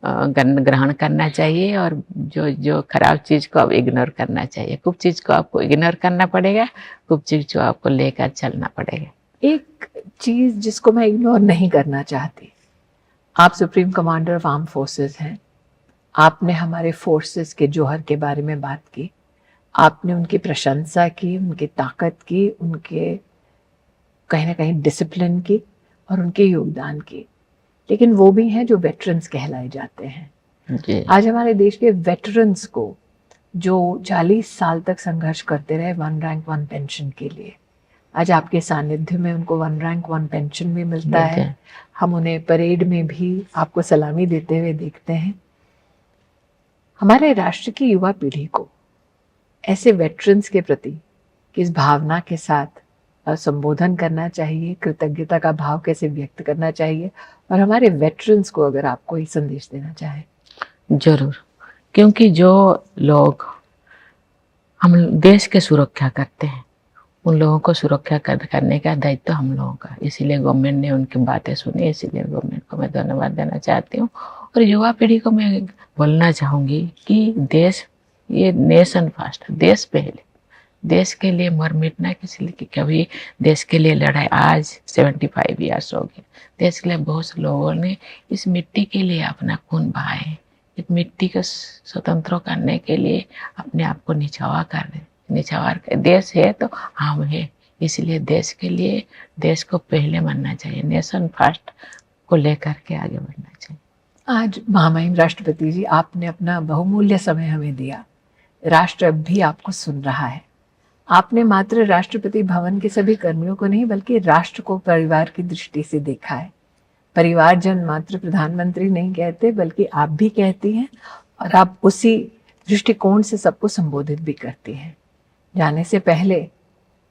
ग्रहण करना चाहिए और जो खराब चीज को आप इग्नोर करना चाहिए। कुछ चीज को आपको इग्नोर करना पड़ेगा, कुछ चीज को आपको लेकर चलना पड़ेगा। एक चीज जिसको मैं इग्नोर नहीं करना चाहती, आप supreme commander of arm forces हैं, आपने हमारे फोर्सेस के जौहर के बारे में बात की, आपने उनकी प्रशंसा की, उनकी ताकत की, उनके कहीं ना कहीं डिसिप्लिन की और उनके योगदान की, लेकिन वो भी हैं जो वेटरन्स कहलाए जाते हैं। आज हमारे देश के वेटरन्स को जो 40 साल तक संघर्ष करते रहे 1 रैंक 1 पेंशन के लिए, आज आपके सानिध्य में उनको 1 रैंक 1 पेंशन भी मिलता है। हम उन्हें परेड में भी आपको सलामी देते हुए देखते हैं। हमारे राष्ट्र की युवा पीढ़ी को ऐसे वेटरन्स के प्रति किस भावना के साथ संबोधन करना चाहिए, कृतज्ञता का भाव कैसे व्यक्त करना चाहिए, और हमारे वेटरन्स को अगर आप कोई संदेश देना चाहें? जरूर, क्योंकि जो लोग हम देश के सुरक्षा करते हैं उन लोगों को सुरक्षा करने का दायित्व हम लोगों का, इसीलिए गवर्नमेंट ने उनकी बातें सुनी, इसीलिए गवर्नमेंट को मैं धन्यवाद देना चाहती हूँ। और युवा पीढ़ी को मैं बोलना चाहूँगी कि देश, ये नेशन फर्स्ट, देश पहले, देश के लिए मर मिटना किसी लिए, कभी देश के लिए लड़ाई, आज 75 ईयर्स हो गए, देश के लिए बहुत से लोगों ने इस मिट्टी के लिए अपना खून बहाए, इस मिट्टी को स्वतंत्र करने के लिए अपने आप को निछावर देश है तो हम है, इसलिए देश के लिए, देश को पहले मानना चाहिए, नेशन फर्स्ट को लेकर के आगे बढ़ना चाहिए। आज महामहिम राष्ट्रपति जी, आपने अपना बहुमूल्य समय हमें दिया, राष्ट्र अब भी आपको सुन रहा है। आपने मात्र राष्ट्रपति भवन के सभी कर्मियों को नहीं बल्कि राष्ट्र को परिवार की दृष्टि से देखा है। परिवारजन मात्र प्रधानमंत्री नहीं कहते, बल्कि आप भी कहती हैं और आप उसी दृष्टिकोण से सबको संबोधित भी करती हैं। जाने से पहले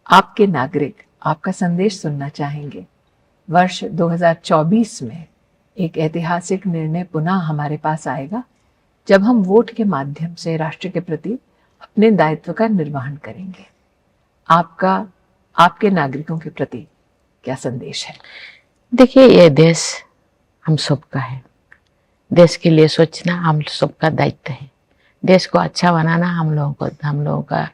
आपके नागरिक आपका संदेश सुनना चाहेंगे। वर्ष 2024 में एक ऐतिहासिक निर्णय पुनः हमारे पास आएगा, जब हम वोट के माध्यम से राष्ट्र के प्रति अपने दायित्व का निर्वहन करेंगे। आपका आपके नागरिकों के प्रति क्या संदेश है? देखिए, ये देश हम सबका है। देश के लिए सोचना हम सबका दायित्व है। देश को अच्छा बनाना हम लोगों का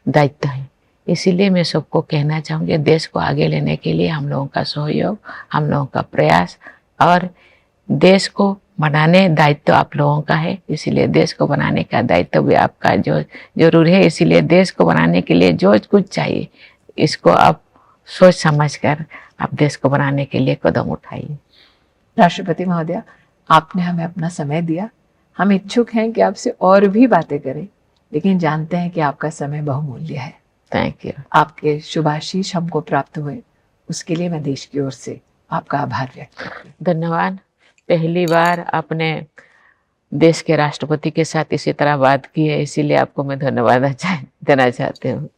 दायित्व है। इसीलिए मैं सबको कहना चाहूँगी, देश को आगे लेने के लिए हम लोगों का सहयोग, हम लोगों का प्रयास और देश को बनाने दायित्व आप लोगों का है। इसीलिए देश को बनाने का दायित्व भी आपका जो जरूर है। इसीलिए देश को बनाने के लिए जो कुछ चाहिए, इसको आप सोच समझ कर आप देश को बनाने के लिए कदम उठाइए। राष्ट्रपति महोदया, आपने हमें अपना समय दिया। हम इच्छुक हैं कि आपसे और भी बातें करें, लेकिन जानते हैं कि आपका समय बहुमूल्य है। Thank you. आपके शुभाशीष हमको प्राप्त हुए, उसके लिए मैं देश की ओर से आपका आभार व्यक्त करती हूँ। धन्यवाद। पहली बार आपने देश के राष्ट्रपति के साथ इसी तरह बात की है, इसीलिए आपको मैं धन्यवाद देना चाहती हूँ।